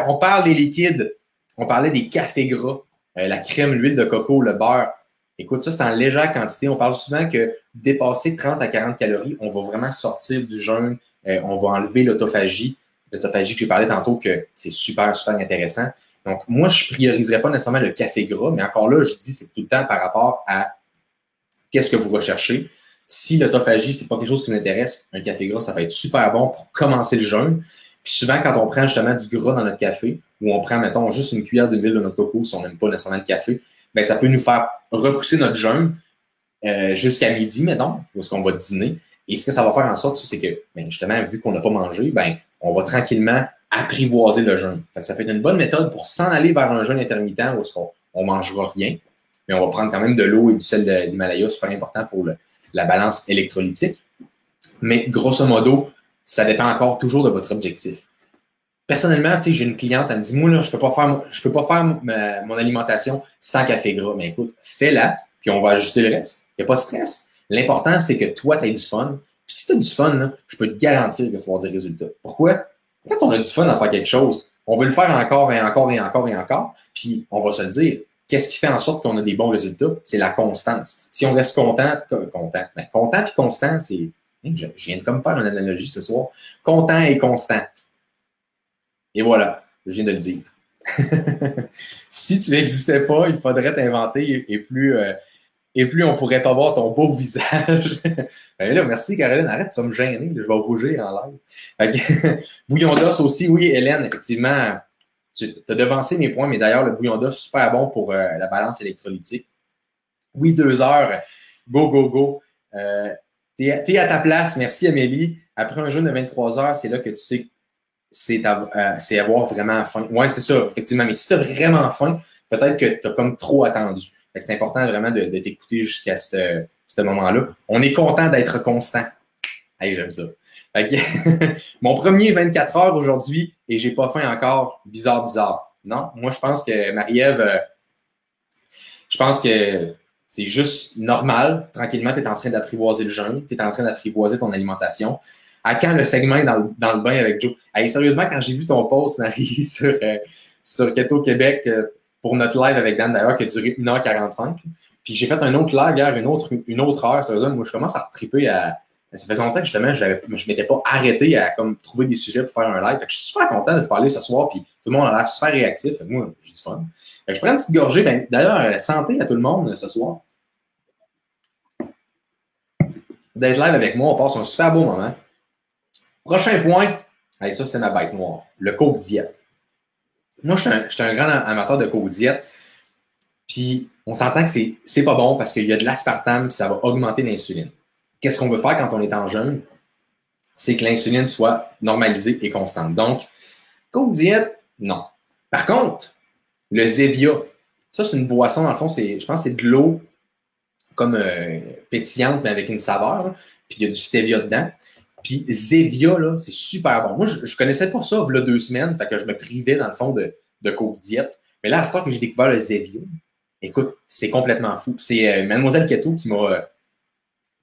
On parle des liquides. On parlait des cafés gras, la crème, l'huile de coco, le beurre. Écoute, ça, c'est en légère quantité. On parle souvent que dépasser 30 à 40 calories, on va vraiment sortir du jeûne. On va enlever l'autophagie. L'autophagie que j'ai parlé tantôt, que c'est super, super intéressant. Donc, moi, je ne prioriserais pas nécessairement le café gras, mais encore là, je dis c'est tout le temps par rapport à qu'est-ce que vous recherchez. Si l'autophagie, c'est pas quelque chose qui vous intéresse, un café gras, ça va être super bon pour commencer le jeûne. Puis souvent, quand on prend justement du gras dans notre café, ou on prend, mettons, juste une cuillère d'huile de notre coco, si on n'aime pas nécessairement le café, ben ça peut nous faire repousser notre jeûne jusqu'à midi, mettons, où est-ce qu'on va dîner. Et ce que ça va faire en sorte, c'est que, ben, justement, vu qu'on n'a pas mangé, ben, on va tranquillement apprivoiser le jeûne. Fait que ça peut être une bonne méthode pour s'en aller vers un jeûne intermittent où est-ce qu'on ne mangera rien, mais on va prendre quand même de l'eau et du sel d'Himalaya, super important pour la balance électrolytique. Mais grosso modo, ça dépend encore toujours de votre objectif. Personnellement, j'ai une cliente, elle me dit, moi, là, je peux pas faire mon alimentation sans café gras. Mais écoute, fais-la, puis on va ajuster le reste. Il n'y a pas de stress. L'important, c'est que toi, tu aies du fun. Puis si tu as du fun, là, je peux te garantir que tu vas avoir des résultats. Pourquoi? Quand on a du fun à faire quelque chose, on veut le faire encore et encore et encore et encore. Puis on va se le dire, qu'est-ce qui fait en sorte qu'on a des bons résultats? C'est la constance. Si on reste content puis constant, c'est... Je viens de comme faire une analogie ce soir. Content et constant. Et voilà, je viens de le dire. Si tu n'existais pas, il faudrait t'inventer et plus on pourrait pas voir ton beau visage. Ben là, merci Caroline, arrête, tu vas me gêner, je vais rougir en live. Okay. Bouillon d'os aussi, oui, Hélène, effectivement, tu as devancé mes points, mais d'ailleurs, le bouillon d'os, super bon pour la balance électrolytique. Oui, 2 heures, go, go, go. T'es à ta place, merci Amélie. Après un jeûne de 23 heures, c'est là que tu sais que c'est avoir vraiment faim. Oui, c'est ça, effectivement. Mais si tu as vraiment faim, peut-être que tu as comme trop attendu. C'est important vraiment de t'écouter jusqu'à ce moment-là. On est content d'être constant. Hey, j'aime ça. Okay. Mon premier 24 heures aujourd'hui et j'ai pas faim encore. Bizarre, bizarre. Non, moi, je pense que Marie-Ève, je pense que c'est juste normal. Tranquillement, tu es en train d'apprivoiser le jeûne. Tu es en train d'apprivoiser ton alimentation. À quand le segment dans le bain avec Joe? Hey, sérieusement, quand j'ai vu ton post, Marie, sur Keto Québec, pour notre live avec Dan, d'ailleurs, qui a duré 1h45, puis j'ai fait un autre live hier, une autre heure, sérieusement, moi, je commence à retriper à... Ça faisait longtemps que, justement, je m'étais pas arrêté à comme trouver des sujets pour faire un live. Fait que je suis super content de vous parler ce soir, puis tout le monde a l'air super réactif. Fait que moi, j'ai du fun. Fait que je prends une petite gorgée. Ben, d'ailleurs, santé à tout le monde ce soir. D'être live avec moi, on passe un super beau moment. Prochain point, allez, ça, c'était ma bête noire. Le Coke Diète. Moi, je suis un grand amateur de Coke Diète. Puis, on s'entend que c'est pas bon parce qu'il y a de l'aspartame, puis ça va augmenter l'insuline. Qu'est-ce qu'on veut faire quand on est en jeûne? C'est que l'insuline soit normalisée et constante. Donc, Coke Diète, non. Par contre, le Zevia, ça, c'est une boisson, dans le fond, je pense que c'est de l'eau comme pétillante, mais avec une saveur. Là. Puis, il y a du stevia dedans. Puis Zevia, là, c'est super bon. Moi, je connaissais pas ça il y a 2 semaines, fait que je me privais, dans le fond, de Coke Diète. Mais là, à ce temps que j'ai découvert le Zevia, écoute, c'est complètement fou. C'est Mademoiselle Keto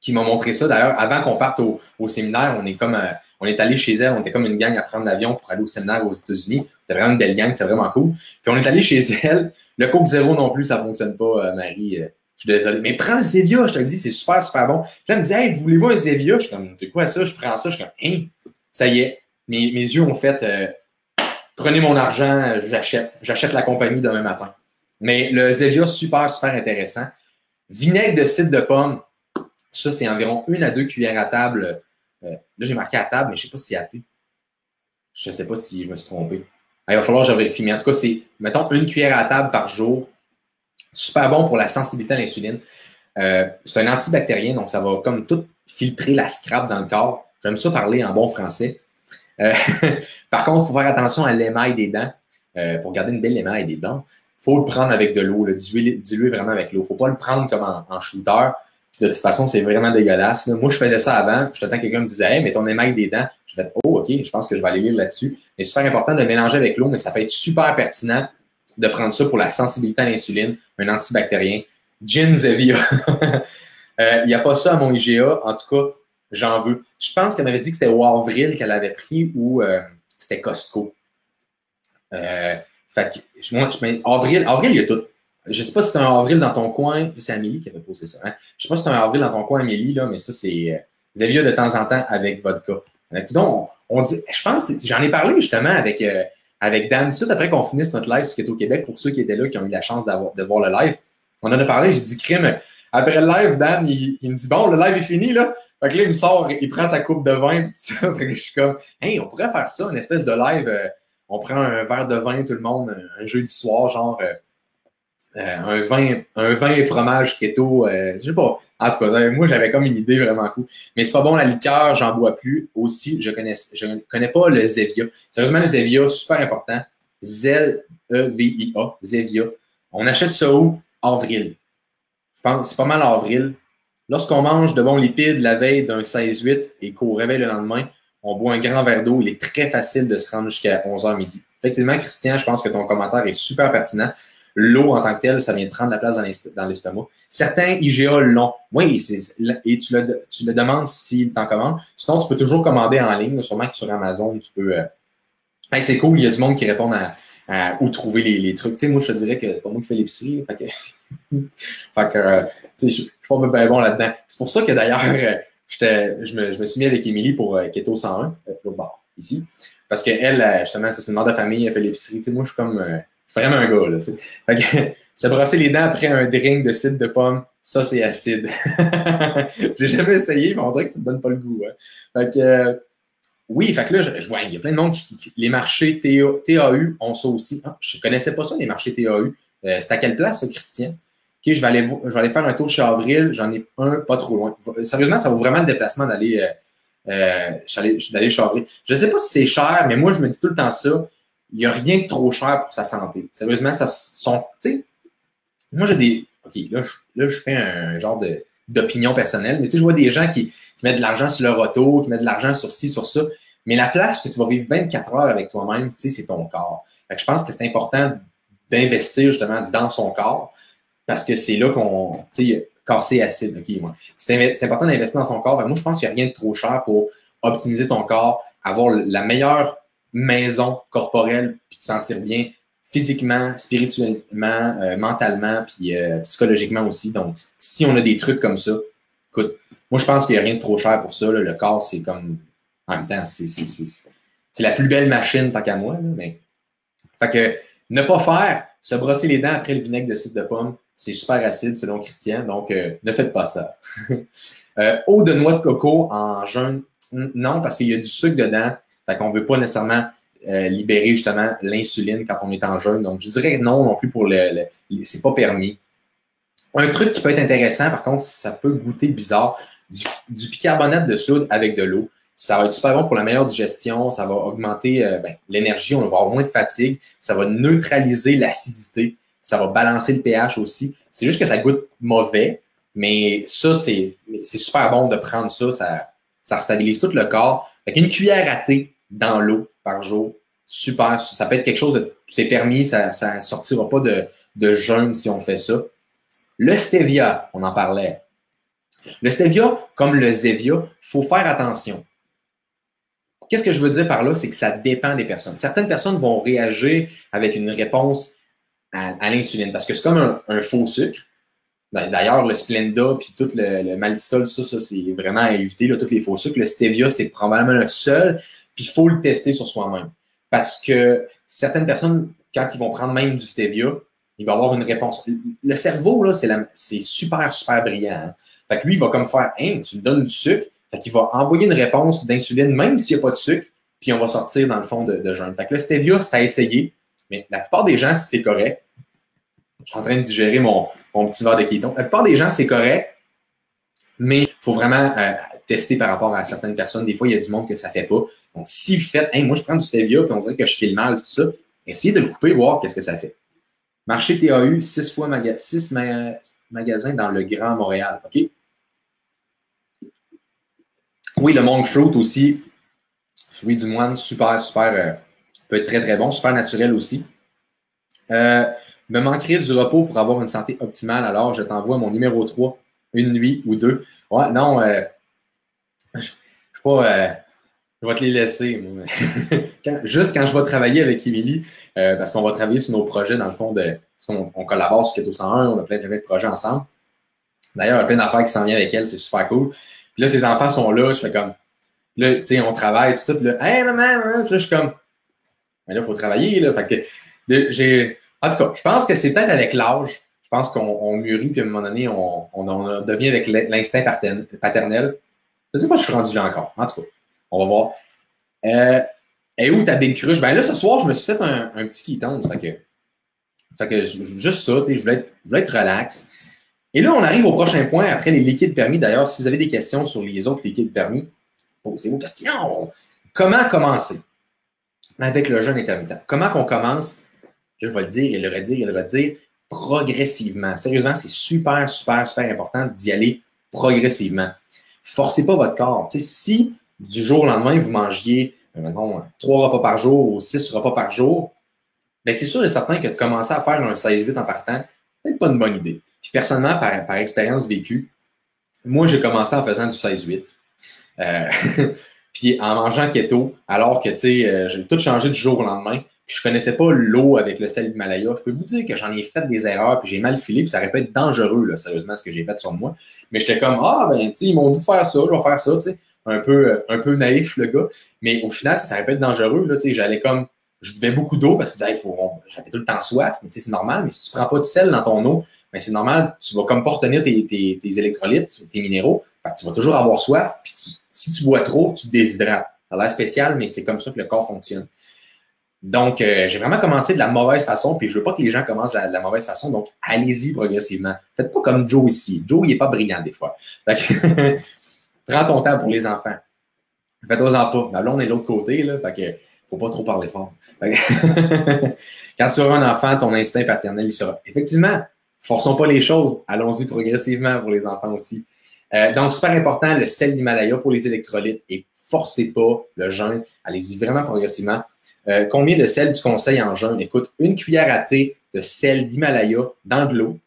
qui qui m'a montré ça. D'ailleurs, avant qu'on parte au séminaire, on est allé chez elle, on était comme une gang à prendre l'avion pour aller au séminaire aux États-Unis. C'était vraiment une belle gang, c'est vraiment cool. Puis on est allé chez elle. Le Coke Zéro non plus, ça fonctionne pas, Marie. Je suis désolé. Mais prends le Zevia, je te le dis, c'est super, super bon. Puis là, elle me dit, hey, voulez-vous un Zevia? Je suis comme, c'est quoi ça? Je prends ça. Je suis comme, hein, ça y est. Mes yeux ont fait, prenez mon argent, j'achète. J'achète la compagnie demain matin. Mais le Zevia, super, super intéressant. Vinaigre de cidre de pomme, ça, c'est environ 1 à 2 cuillères à table. Là, j'ai marqué à table, mais je ne sais pas si c'est à thé. Je ne sais pas si je me suis trompé. Il va falloir que je vérifie. Mais en tout cas, c'est, mettons, 1 cuillère à table par jour. Super bon pour la sensibilité à l'insuline. C'est un antibactérien, donc ça va comme tout filtrer la scrap dans le corps. J'aime ça parler en bon français. Par contre, il faut faire attention à l'émail des dents. Pour garder une belle émail des dents, il faut le prendre avec de l'eau, le diluer vraiment avec l'eau. Il ne faut pas le prendre comme en shooter. Puis de toute façon, c'est vraiment dégueulasse. Là. Moi, je faisais ça avant. Puis j'attends que quelqu'un me disait, hey, mais ton émail des dents. Je fais, oh, OK, je pense que je vais aller lire là-dessus. Mais c'est super important de mélanger avec l'eau, mais ça peut être super pertinent de prendre ça pour la sensibilité à l'insuline, un antibactérien. Gin Zevia. Il n'y a pas ça à mon IGA. En tout cas, j'en veux. Je pense qu'elle m'avait dit que c'était au Avril qu'elle avait pris ou c'était Costco. Fait que, moi, Avril, il y a tout. Je ne sais pas si c'est un avril dans ton coin. C'est Amélie qui avait posé ça. Hein? Je ne sais pas si c'est un avril dans ton coin, Amélie, là, mais ça, c'est Zevia de temps en temps avec vodka. Donc, on dit, je pense, j'en ai parlé justement avec Dan, tout après qu'on finisse notre live sur Keto Québec, pour ceux qui étaient là, qui ont eu la chance de voir le live. On en a parlé, j'ai dit, crime, après le live, Dan, il me dit, bon, le live est fini, là. Fait que là, il me sort, il prend sa coupe de vin, puis tout ça. Fait que je suis comme, hey, on pourrait faire ça, une espèce de live. On prend un verre de vin, tout le monde, un jeudi soir, genre un vin et fromage keto. Je sais pas. En tout cas, moi, j'avais comme une idée vraiment cool. Mais c'est pas bon, la liqueur, j'en bois plus. Aussi, je connais pas le Zevia. Sérieusement, le Zevia, super important. Z-E-V-I-A, Zevia. On achète ça où? Avril. Je pense que c'est pas mal avril. Lorsqu'on mange de bons lipides la veille d'un 16-8 et qu'au réveil le lendemain, on boit un grand verre d'eau, il est très facile de se rendre jusqu'à 11h midi. Effectivement, Christian, je pense que ton commentaire est super pertinent. L'eau en tant que telle, ça vient de prendre la place dans l'estomac. Certains IGA l'ont. Oui, et tu le demandes s'ils t'en commandent. Sinon, tu peux toujours commander en ligne. Sûrement que sur Amazon, tu peux... Hey, c'est cool, il y a du monde qui répond à où trouver les trucs. Tu sais, moi, je te dirais que c'est pas moi qui fais l'épicerie. Fait que, tu sais, je suis pas bien bon là-dedans. C'est pour ça que d'ailleurs, je me suis mis avec Émilie pour Keto 101, l'autre bord, ici. Parce qu'elle, justement, c'est une mère de famille, elle fait l'épicerie. Tu sais, moi, je suis comme... je suis vraiment un gars, là, tu sais. Fait que, se brosser les dents après un drink de cidre de pomme, ça, c'est acide. J'ai jamais essayé, mais on dirait que tu te donnes pas le goût. Hein. Fait que, oui, fait que là, je vois, il y a plein de monde les marchés TAU ont ça aussi. Ah, je connaissais pas ça, les marchés TAU. C'est à quelle place, ça, Christian? OK, je vais aller faire un tour chez Avril. J'en ai un pas trop loin. Sérieusement, ça vaut vraiment le déplacement d'aller chez Avril. Je sais pas si c'est cher, mais moi, je me dis tout le temps ça. Il n'y a rien de trop cher pour sa santé. Sérieusement, tu sais, moi, j'ai des... OK, là, je fais un genre d'opinion personnelle, mais tu sais, je vois des gens qui mettent de l'argent sur leur auto, qui mettent de l'argent sur ci, sur ça, mais la place que tu vas vivre 24 heures avec toi-même, tu sais, c'est ton corps. Fait que je pense que c'est important d'investir justement dans son corps, parce que c'est là qu'on, tu sais, casser acide. OK, moi. C'est important d'investir dans son corps. Fait que moi, je pense qu'il n'y a rien de trop cher pour optimiser ton corps, avoir la meilleure maison corporelle, puis te sentir bien physiquement, spirituellement, mentalement, puis psychologiquement aussi. Donc, si on a des trucs comme ça, écoute, moi, je pense qu'il n'y a rien de trop cher pour ça. Là. Le corps, c'est comme... En même temps, c'est la plus belle machine, tant qu'à moi. Là, mais... Fait que ne pas faire, se brosser les dents après le vinaigre de cidre de pomme, c'est super acide, selon Christian. Donc, ne faites pas ça. Eau de noix de coco en jeûne, non, parce qu'il y a du sucre dedans. Fait qu'on ne veut pas nécessairement libérer justement l'insuline quand on est en jeûne. Donc, je dirais non plus pour c'est pas permis. Un truc qui peut être intéressant, par contre, ça peut goûter bizarre, du bicarbonate de soude avec de l'eau. Ça va être super bon pour la meilleure digestion, ça va augmenter l'énergie, on va avoir moins de fatigue, ça va neutraliser l'acidité, ça va balancer le pH aussi. C'est juste que ça goûte mauvais, mais ça, c'est super bon de prendre ça, ça stabilise tout le corps. Avec une cuillère à thé dans l'eau par jour, super. Ça peut être quelque chose c'est permis, ça ne sortira pas de jeûne si on fait ça. Le stevia, on en parlait. Le stevia, comme le Zevia, il faut faire attention. Qu'est-ce que je veux dire par là? C'est que ça dépend des personnes. Certaines personnes vont réagir avec une réponse à l'insuline parce que c'est comme un faux sucre. D'ailleurs, le Splenda puis tout le maltitol, ça c'est vraiment à éviter, là, tous les faux sucres. Le stevia, c'est probablement le seul, puis il faut le tester sur soi-même. Parce que certaines personnes, quand ils vont prendre même du stevia, il va avoir une réponse. Le cerveau, là, c'est super, super brillant. Hein? Fait que lui, il va comme faire, hein, tu me donnes du sucre, fait qu'il va envoyer une réponse d'insuline, même s'il n'y a pas de sucre, puis on va sortir dans le fond de jeûne. Fait que le stevia, c'est à essayer, mais la plupart des gens, si c'est correct, je suis en train de digérer mon petit verre de kéton. La plupart des gens, c'est correct, mais il faut vraiment tester par rapport à certaines personnes. Des fois, il y a du monde que ça ne fait pas. Donc, si vous faites, hey, moi, je prends du stevia, puis on dirait que je file mal, tout ça, essayez de le couper, voir qu'est-ce que ça fait. Marché TAU, 6 magasins dans le Grand Montréal. OK? Oui, le monk fruit aussi. Fruit du moine, super, super, peut être très, très bon. Super naturel aussi. Me manquerait du repos pour avoir une santé optimale. Alors, je t'envoie mon numéro 3, une nuit ou deux. Ouais, non, je sais pas, je vais te les laisser. Juste quand je vais travailler avec Émilie, parce qu'on va travailler sur nos projets, dans le fond, parce qu'on collabore sur Keto 101, on a plein de projets ensemble. D'ailleurs, il y a plein d'affaires qui s'en viennent avec elle, c'est super cool. Puis là, ses enfants sont là, je fais comme, là, tu sais, on travaille, tout ça, puis là, hey, maman, puis là, je suis comme, mais là, il faut travailler, là. Fait que en tout cas, je pense que c'est peut-être avec l'âge. Je pense qu'on mûrit, puis à un moment donné, on devient avec l'instinct paternel. Je sais pas si je suis rendu là encore. En tout cas, on va voir. Et où ta Big Crush? Ben là, ce soir, je me suis fait un petit ketone. Fait que juste ça, je voulais être relax. Et là, on arrive au prochain point après les liquides permis. D'ailleurs, si vous avez des questions sur les autres liquides permis, posez vos questions. Comment commencer avec le jeûne intermittent? Comment qu'on commence? Je vais le dire et le redire et le redire progressivement. Sérieusement, c'est super, super, super important d'y aller progressivement. Forcez pas votre corps. T'sais, si du jour au lendemain, vous mangiez, mettons, 3 repas par jour ou 6 repas par jour, bien, c'est sûr et certain que de commencer à faire un 16-8 en partant, c'est peut-être pas une bonne idée. Puis personnellement, par expérience vécue, moi, j'ai commencé en faisant du 16-8. Puis en mangeant keto, alors que, tu sais, j'ai tout changé du jour au lendemain. Puis je connaissais pas l'eau avec le sel d'Himalaya. Je peux vous dire que j'en ai fait des erreurs, puis j'ai mal filé, puis ça aurait pu être dangereux, là, sérieusement, ce que j'ai fait sur moi. Mais j'étais comme, ah, ben, tu sais, ils m'ont dit de faire ça, je vais faire ça, tu sais. Un peu naïf, le gars. Mais au final, ça aurait pu être dangereux, là, tu sais. J'allais comme, je buvais beaucoup d'eau parce que j'avais tout le temps soif, mais tu sais, c'est normal. Mais si tu prends pas de sel dans ton eau, ben, c'est normal, tu vas comme pas retenir tes électrolytes, tes minéraux. Fait que tu vas toujours avoir soif, puis si tu bois trop, tu te déshydrates. Ça a l'air spécial, mais c'est comme ça que le corps fonctionne. Donc, j'ai vraiment commencé de la mauvaise façon, puis je veux pas que les gens commencent de la mauvaise façon, donc allez-y progressivement. Faites pas comme Joe ici. Joe, il est pas brillant des fois. Fait que, prends ton temps pour les enfants. Faites-en pas. Mais là, on est de l'autre côté, là, fait que faut pas trop parler fort. Fait que quand tu auras un enfant, ton instinct paternel, il sera. Effectivement, forçons pas les choses. Allons-y progressivement pour les enfants aussi. Donc, super important, le sel d'Himalaya pour les électrolytes et forcez pas le jeûne. Allez-y vraiment progressivement. Combien de sel tu conseilles en jeûne? Écoute, une cuillère à thé de sel d'Himalaya dans de l'eau.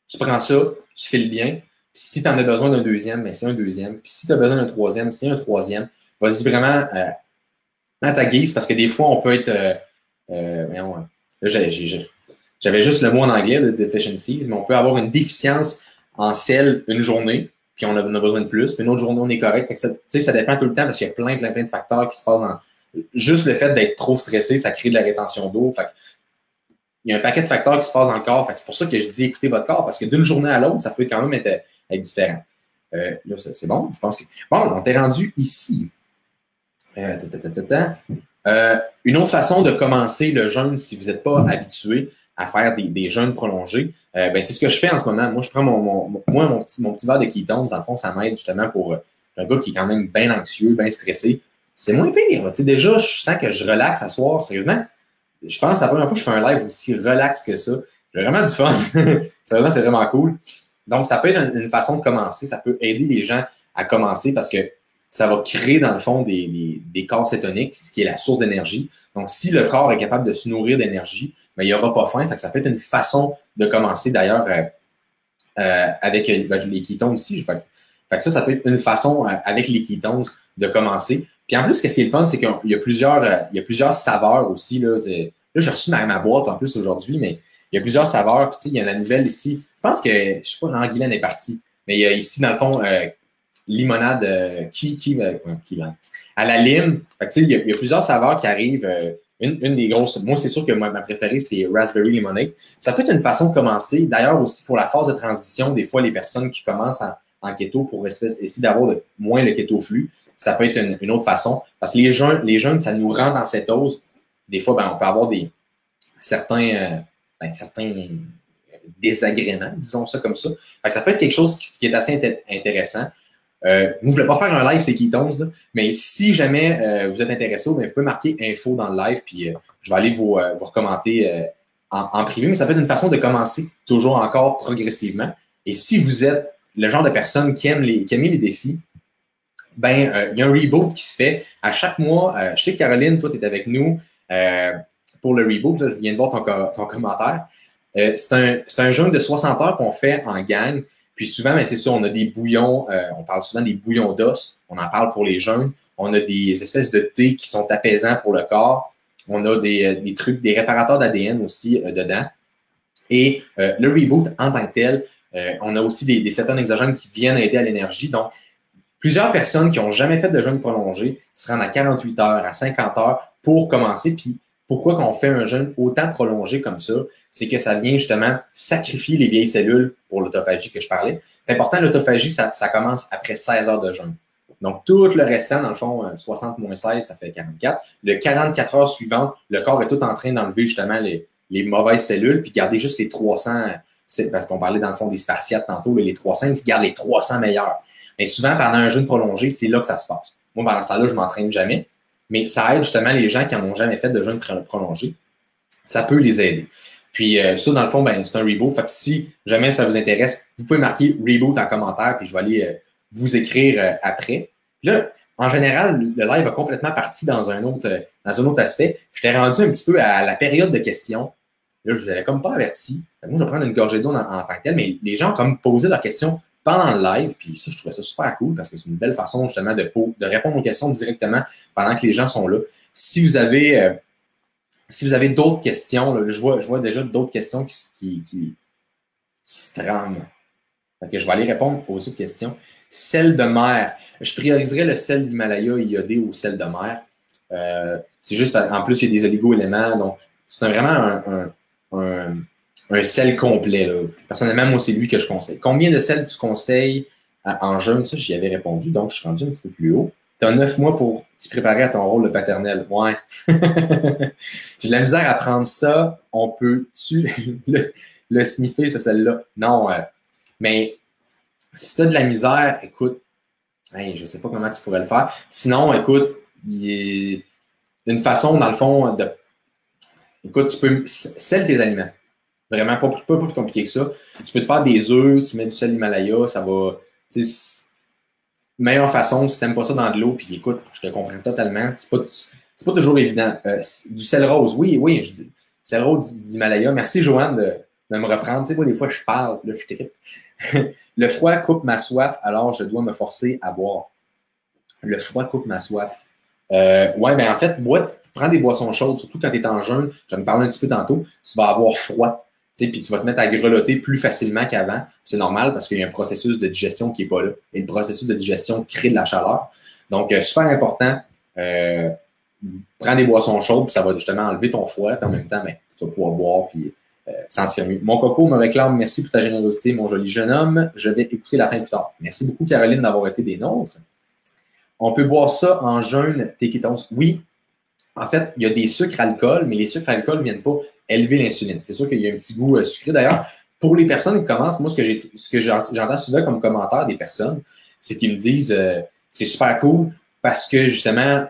Tu prends ça, tu files bien. Puis si tu en as besoin d'un deuxième, ben c'est un deuxième. Puis si tu as besoin d'un troisième, c'est un troisième. Vas-y vraiment à ta guise parce que des fois, on peut être. J'avais juste le mot en anglais de deficiencies, mais on peut avoir une déficience en sel une journée, puis on a besoin de plus. Puis une autre journée, on est correct. Ça dépend tout le temps parce qu'il y a plein de facteurs qui se passent dans. Juste le fait d'être trop stressé, ça crée de la rétention d'eau. Fait il y a un paquet de facteurs qui se passent dans le corps. C'est pour ça que je dis écoutez votre corps, parce que d'une journée à l'autre, ça peut quand même être différent. Là, c'est bon. Je pense que. Bon, on t'est rendu ici. Une autre façon de commencer le jeûne, si vous n'êtes pas habitué à faire des jeûnes prolongés, ben, c'est ce que je fais en ce moment. Moi, je prends mon petit verre de ketones. Dans le fond, ça m'aide justement pour un gars qui est quand même bien anxieux, bien stressé. C'est moins pire. Déjà, je sens que je relaxe à soir, sérieusement. Je pense que c'est la première fois que je fais un live aussi relax que ça. J'ai vraiment du fun. C'est vraiment cool. Donc, ça peut être une façon de commencer. Ça peut aider les gens à commencer parce que ça va créer, dans le fond, des corps cétoniques, ce qui est la source d'énergie. Donc, si le corps est capable de se nourrir d'énergie, ben, il n'y aura pas faim. Fait que ça peut être une façon de commencer, d'ailleurs, avec les kétones aussi. Fait que ça peut être une façon avec les ketones de commencer. Puis en plus, ce qui est le fun, c'est qu'il y a plusieurs saveurs aussi. Là, j'ai reçu ma boîte en plus aujourd'hui, mais il y a plusieurs saveurs. Puis, il y a la nouvelle ici. Je pense que, je sais pas, Anguilène est partie. Mais il y a ici, dans le fond, limonade à la lime. Fait que, il y a plusieurs saveurs qui arrivent. Une des grosses, moi, c'est sûr que ma préférée, c'est Raspberry Lemonade. Ça peut être une façon de commencer. D'ailleurs, aussi pour la phase de transition, des fois, les personnes qui commencent en keto pour essayer d'avoir moins le keto flux, ça peut être une autre façon. Parce que les jeûnes, ça nous rend dans cétose. Des fois, on peut avoir certains désagréments, disons ça comme ça. Fait que ça peut être quelque chose qui est assez intéressant. Moi, je ne voulais pas faire un live, c'est ketones, là, mais si jamais vous êtes intéressé, vous pouvez marquer info dans le live, puis je vais aller vous recommenter en privé, mais ça peut être une façon de commencer toujours encore progressivement. Et si vous êtes le genre de personne qui aime les défis, il y a un reboot qui se fait à chaque mois. Je sais que Caroline, toi, tu es avec nous pour le reboot. Là, je viens de voir ton commentaire. C'est un jeûne de 60 heures qu'on fait en gang. Puis souvent, c'est ça, on a des bouillons, on parle souvent des bouillons d'os, on en parle pour les jeûnes. On a des espèces de thé qui sont apaisants pour le corps. On a des trucs, des réparateurs d'ADN aussi dedans. Et le reboot en tant que tel, on a aussi des cétones exogènes qui viennent aider à l'énergie. Donc, plusieurs personnes qui n'ont jamais fait de jeûne prolongé se rendent à 48 heures, à 50 heures pour commencer. Puis, pourquoi qu'on fait un jeûne autant prolongé comme ça? C'est que ça vient justement sacrifier les vieilles cellules pour l'autophagie que je parlais. C'est important, l'autophagie, ça commence après 16 heures de jeûne. Donc, tout le restant, dans le fond, 60 moins 16, ça fait 44. Le 44 heures suivantes, le corps est tout en train d'enlever justement les mauvaises cellules puis garder juste les 300, parce qu'on parlait dans le fond des spartiates tantôt, les 300, ils se gardent les 300 meilleurs. Mais souvent, pendant un jeûne prolongé, c'est là que ça se passe. Moi, pendant ce temps-là, je ne m'entraîne jamais. Mais ça aide justement les gens qui n'en ont jamais fait de jeûne prolongé. Ça peut les aider. Puis ça, dans le fond, c'est un reboot. Fait que si jamais ça vous intéresse, vous pouvez marquer reboot en commentaire, puis je vais aller vous écrire après. Puis là, en général, le live a complètement parti dans un autre aspect. Je t'ai rendu un petit peu à la période de questions. Là, je vous avais comme pas averti. Moi, je vais prendre une gorgée d'eau en tant que tel, mais les gens ont comme posé leurs questions pendant le live, puis ça, je trouvais ça super cool parce que c'est une belle façon justement de répondre aux questions directement pendant que les gens sont là. Si vous avez d'autres questions, là, je vois déjà d'autres questions qui se trament. Fait que je vais aller répondre aux autres questions. Sel de mer. Je prioriserais le sel d'Himalaya iodé au sel de mer. C'est juste, en plus, il y a des oligo-éléments, donc c'est vraiment un sel complet. Là. Personnellement, moi, c'est lui que je conseille. Combien de sel tu conseilles en jeûne? Ça, j'y avais répondu, donc je suis rendu un petit peu plus haut. Tu as 9 mois pour t'y préparer à ton rôle de paternel. Ouais. J'ai de la misère à prendre ça. On peut-tu le sniffer, ce sel-là? Non. Mais si tu as de la misère, écoute, je ne sais pas comment tu pourrais le faire. Sinon, écoute, il y a une façon, dans le fond, écoute, tu peux sel tes aliments. Vraiment, pas plus compliqué que ça. Tu peux te faire des œufs, tu mets du sel d'Himalaya, ça va. Meilleure façon, si tu n'aimes pas ça dans de l'eau, puis écoute, je te comprends totalement. C'est pas toujours évident. Du sel rose, oui, je dis. Sel rose d'Himalaya. Merci, Joanne, de me reprendre. Tu sais, moi, des fois, je parle, là, je trippe. Le froid coupe ma soif, alors je dois me forcer à boire. Le froid coupe ma soif. En fait, prends des boissons chaudes, surtout quand tu es en jeûne. J'en ai parlé un petit peu tantôt. Tu vas avoir froid. Puis tu vas te mettre à grelotter plus facilement qu'avant. C'est normal parce qu'il y a un processus de digestion qui n'est pas là. Et le processus de digestion crée de la chaleur. Donc, super important. Prends des boissons chaudes, puis ça va justement enlever ton froid. Puis en même temps, tu vas pouvoir boire puis te sentir mieux. Mon coco me réclame, merci pour ta générosité, mon joli jeune homme. Je vais écouter la fin plus tard. Merci beaucoup, Caroline, d'avoir été des nôtres. On peut boire ça en jeûne, tes kétoses. Oui. En fait, il y a des sucres alcool, mais les sucres alcool ne viennent pas élever l'insuline. C'est sûr qu'il y a un petit goût sucré. D'ailleurs, pour les personnes qui commencent, moi, ce que j'entends souvent comme commentaire des personnes, c'est qu'ils me disent c'est super cool parce que justement,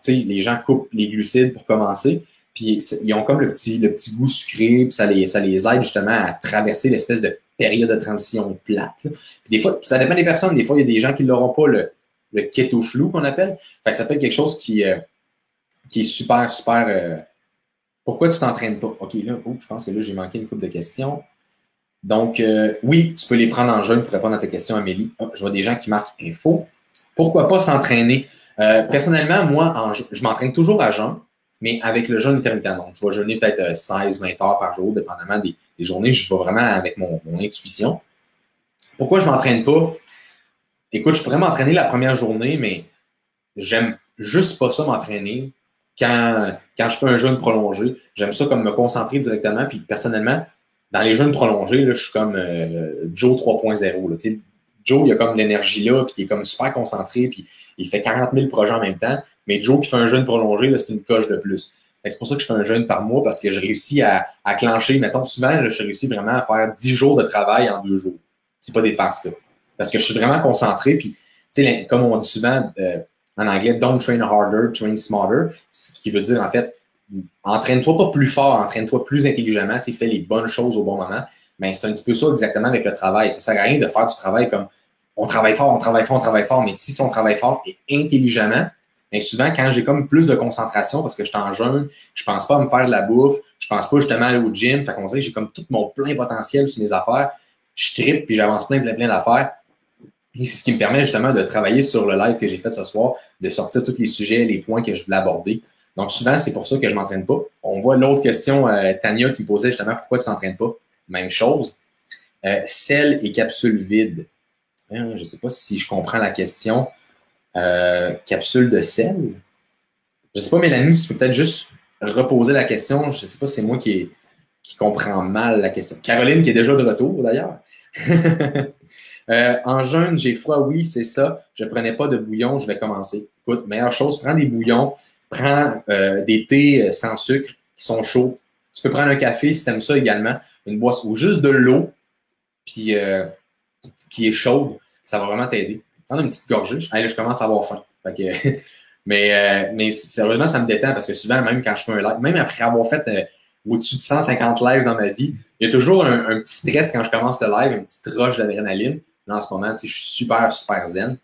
les gens coupent les glucides pour commencer, puis ils ont comme le petit goût sucré, puis ça les aide justement à traverser l'espèce de période de transition plate. Là. Puis des fois, ça dépend des personnes. Des fois, il y a des gens qui n'auront pas le keto flou qu'on appelle. Fait que ça peut être quelque chose qui est super, super. Pourquoi tu t'entraînes pas? OK, là, je pense que là, j'ai manqué une couple de questions. Donc, oui, tu peux les prendre en jeûne pour répondre à ta question, Amélie. Oh, je vois des gens qui marquent info. Pourquoi pas s'entraîner? Personnellement, moi, je m'entraîne toujours à jeun, mais avec le jeûne intermittent. Donc, je vais jeûner peut-être 16-20 heures par jour, dépendamment des journées. Je vais vraiment avec mon intuition. Pourquoi je ne m'entraîne pas? Écoute, je pourrais m'entraîner la première journée, mais j'aime juste pas ça m'entraîner quand je fais un jeûne prolongé. J'aime ça comme me concentrer directement. Puis personnellement, dans les jeûnes prolongés, là, je suis comme Joe 3.0. Tu sais, Joe, il a comme l'énergie là, puis il est comme super concentré, puis il fait 40 000 projets en même temps. Mais Joe qui fait un jeûne prolongé, là, c'est une coche de plus. C'est pour ça que je fais un jeûne par mois, parce que je réussis à clencher. Mettons, souvent, là, je réussis vraiment à faire 10 jours de travail en 2 jours. C'est pas des farces, là. Parce que je suis vraiment concentré, puis, tu sais, comme on dit souvent en anglais, don't train harder, train smarter, ce qui veut dire, en fait, entraîne-toi pas plus fort, entraîne-toi plus intelligemment, tu sais, fais les bonnes choses au bon moment. Mais c'est un petit peu ça exactement avec le travail. Ça sert à rien de faire du travail comme on travaille fort, on travaille fort, on travaille fort, mais si on travaille fort et intelligemment, bien souvent, quand j'ai comme plus de concentration parce que je suis en jeûne, je pense pas à me faire de la bouffe, je pense pas justement à aller au gym, fait qu'on dirait que j'ai comme tout mon plein potentiel sur mes affaires, je trippe puis j'avance plein d'affaires. Et c'est ce qui me permet justement de travailler sur le live que j'ai fait ce soir, de sortir tous les sujets, les points que je voulais aborder. Donc souvent, c'est pour ça que je m'entraîne pas. On voit l'autre question, Tania, qui me posait justement pourquoi tu t'entraînes pas. Même chose. Sel et capsule vide. Je ne sais pas si je comprends la question. Capsule de sel. Je ne sais pas, Mélanie, si tu peux peut-être juste reposer la question. Je ne sais pas si c'est moi qui comprends mal la question. Caroline, qui est déjà de retour, d'ailleurs. En jeûne, j'ai froid, oui, c'est ça. Je ne prenais pas de bouillon, je vais commencer. Écoute, meilleure chose, prends des bouillons, prends des thés sans sucre qui sont chauds. Tu peux prendre un café si tu aimes ça également, une boisson ou juste de l'eau puis qui est chaude, ça va vraiment t'aider. Prendre une petite gorgée. Là, je commence à avoir faim. Fait que, mais sérieusement, ça me détend parce que souvent, même quand je fais un live, même après avoir fait au-dessus de 150 lives dans ma vie, il y a toujours un petit stress quand je commence le live, une petite rush d'adrénaline. Là, en ce moment, je suis super, super zen.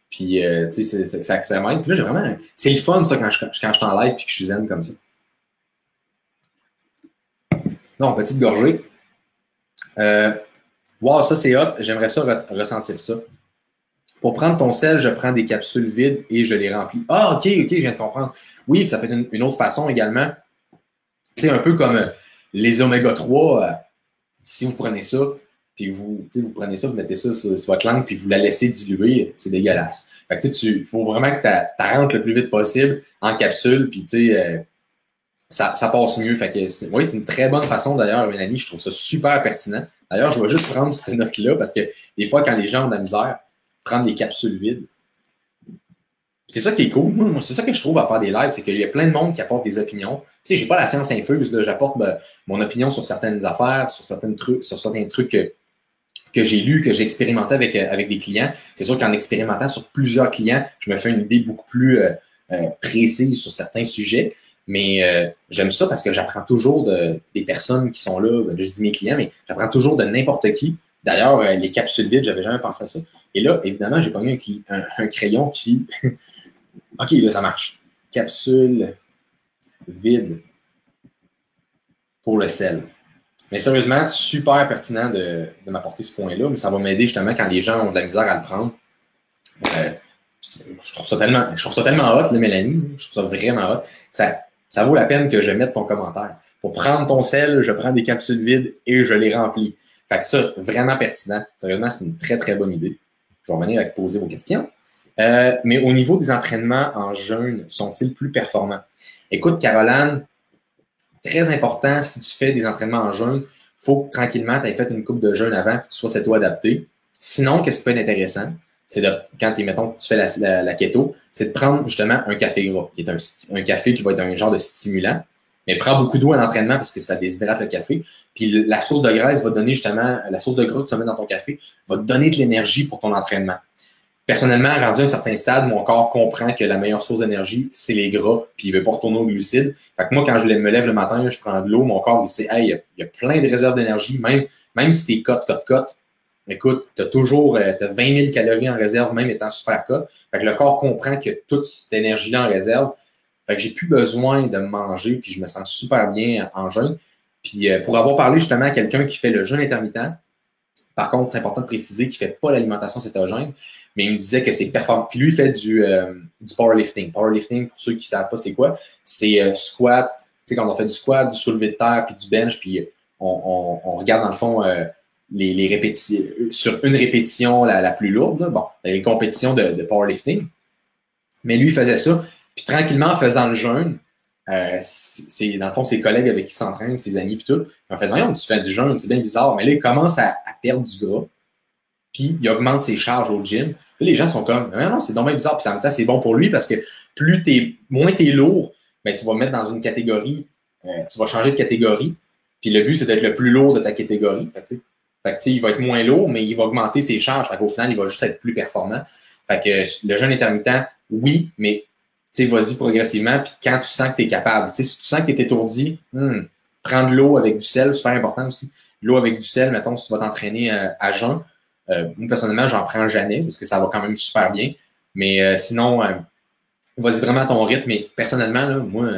Puis, ça m'aide. Puis là, j'ai vraiment. C'est le fun, ça, quand je suis en live puis que je suis zen comme ça. Donc, petite gorgée. Wow, ça, c'est hot. J'aimerais ça ressentir ça. Pour prendre ton sel, je prends des capsules vides et je les remplis. Ah, OK, je viens de comprendre. Oui, ça fait une autre façon également. Tu sais, un peu comme les oméga 3, si vous prenez ça, puis vous prenez ça, vous mettez ça sur votre langue, puis vous la laissez diluer, c'est dégueulasse. Fait que il faut vraiment que tu rentres le plus vite possible en capsule, puis tu sais, ça passe mieux. Fait que oui, c'est une très bonne façon d'ailleurs, Mélanie, je trouve ça super pertinent. D'ailleurs, je vais juste prendre cette note-là, parce que des fois, quand les gens ont de la misère, prendre des capsules vides, c'est ça qui est cool. Moi, c'est ça que je trouve à faire des lives, c'est qu'il y a plein de monde qui apporte des opinions. Tu sais, j'ai pas la science infuse, là, j'apporte mon opinion sur certaines affaires, sur certains trucs que j'ai lus, que j'ai expérimenté avec des clients. C'est sûr qu'en expérimentant sur plusieurs clients, je me fais une idée beaucoup plus précise sur certains sujets. Mais j'aime ça parce que j'apprends toujours des personnes qui sont là. Je dis mes clients, mais j'apprends toujours de n'importe qui. D'ailleurs, les capsules vides, j'avais jamais pensé à ça. Et là, évidemment, j'ai pogné un crayon qui... OK, là, ça marche. Capsule vide pour le sel. Mais sérieusement, super pertinent de m'apporter ce point-là, mais ça va m'aider justement quand les gens ont de la misère à le prendre. Je trouve ça tellement hot, là, Mélanie. Je trouve ça vraiment hot. Ça vaut la peine que je mette ton commentaire. Pour prendre ton sel, je prends des capsules vides et je les remplis. Fait que ça, c'est vraiment pertinent. Sérieusement, c'est une très, très bonne idée. Je vais revenir à poser vos questions. Mais au niveau des entraînements en jeûne, sont-ils plus performants? Écoute, Caroline, très important, si tu fais des entraînements en jeûne, il faut que tranquillement, tu aies fait une coupe de jeûne avant et que tu sois cette adapté. Sinon, qu'est-ce qui peut être intéressant? C'est quand tu fais la keto, c'est de prendre justement un café gras, qui est un café qui va être un genre de stimulant. Mais prends beaucoup d'eau à l'entraînement parce que ça déshydrate le café. Puis la source de graisse va te donner justement, la source de gras que tu vas mettre dans ton café va te donner de l'énergie pour ton entraînement. Personnellement, rendu à un certain stade, mon corps comprend que la meilleure source d'énergie, c'est les gras, puis il veut pas retourner aux glucides. Fait que moi, quand je me lève le matin, je prends de l'eau, mon corps, il sait, hey, il y a plein de réserves d'énergie, même si t'es cut. Écoute, t'as 20 000 calories en réserve, même étant super cut. Fait que le corps comprend que toute cette énergie-là en réserve. Fait que j'ai plus besoin de manger, puis je me sens super bien en jeûne. Puis pour avoir parlé justement à quelqu'un qui fait le jeûne intermittent, par contre, c'est important de préciser qu'il ne fait pas l'alimentation cétogène, mais il me disait que c'est performant. Puis lui, il fait du powerlifting. Powerlifting, pour ceux qui ne savent pas c'est quoi, c'est squat. Tu sais, quand on fait du squat, du soulevé de terre, puis du bench, puis on regarde dans le fond les répétitions, sur une répétition la plus lourde, là. Bon, les compétitions de powerlifting. Mais lui, il faisait ça. Puis tranquillement, en faisant le jeûne, dans le fond, ses collègues avec qui il s'entraîne, ses amis, puis tout, ils ont fait, voyons, tu fais du jeûne, c'est bien bizarre. Mais là, il commence à perdre du gras, puis il augmente ses charges au gym. Là, les gens sont comme, non, c'est dommage bizarre. Puis en même temps, c'est bon pour lui parce que moins t'es lourd, ben, tu vas mettre dans une catégorie, tu vas changer de catégorie. Puis le but, c'est d'être le plus lourd de ta catégorie. Fait que, il va être moins lourd, mais il va augmenter ses charges. Fait qu'au final, il va juste être plus performant. Fait que le jeûne intermittent, oui, mais vas-y progressivement, puis quand tu sens que tu es capable. Si tu sens que tu es étourdi, prends de l'eau avec du sel, super important aussi. L'eau avec du sel, mettons, si tu vas t'entraîner à jeun. Moi, personnellement, j'en prends jamais parce que ça va quand même super bien. Mais sinon, vas-y vraiment à ton rythme. Mais personnellement, là, moi,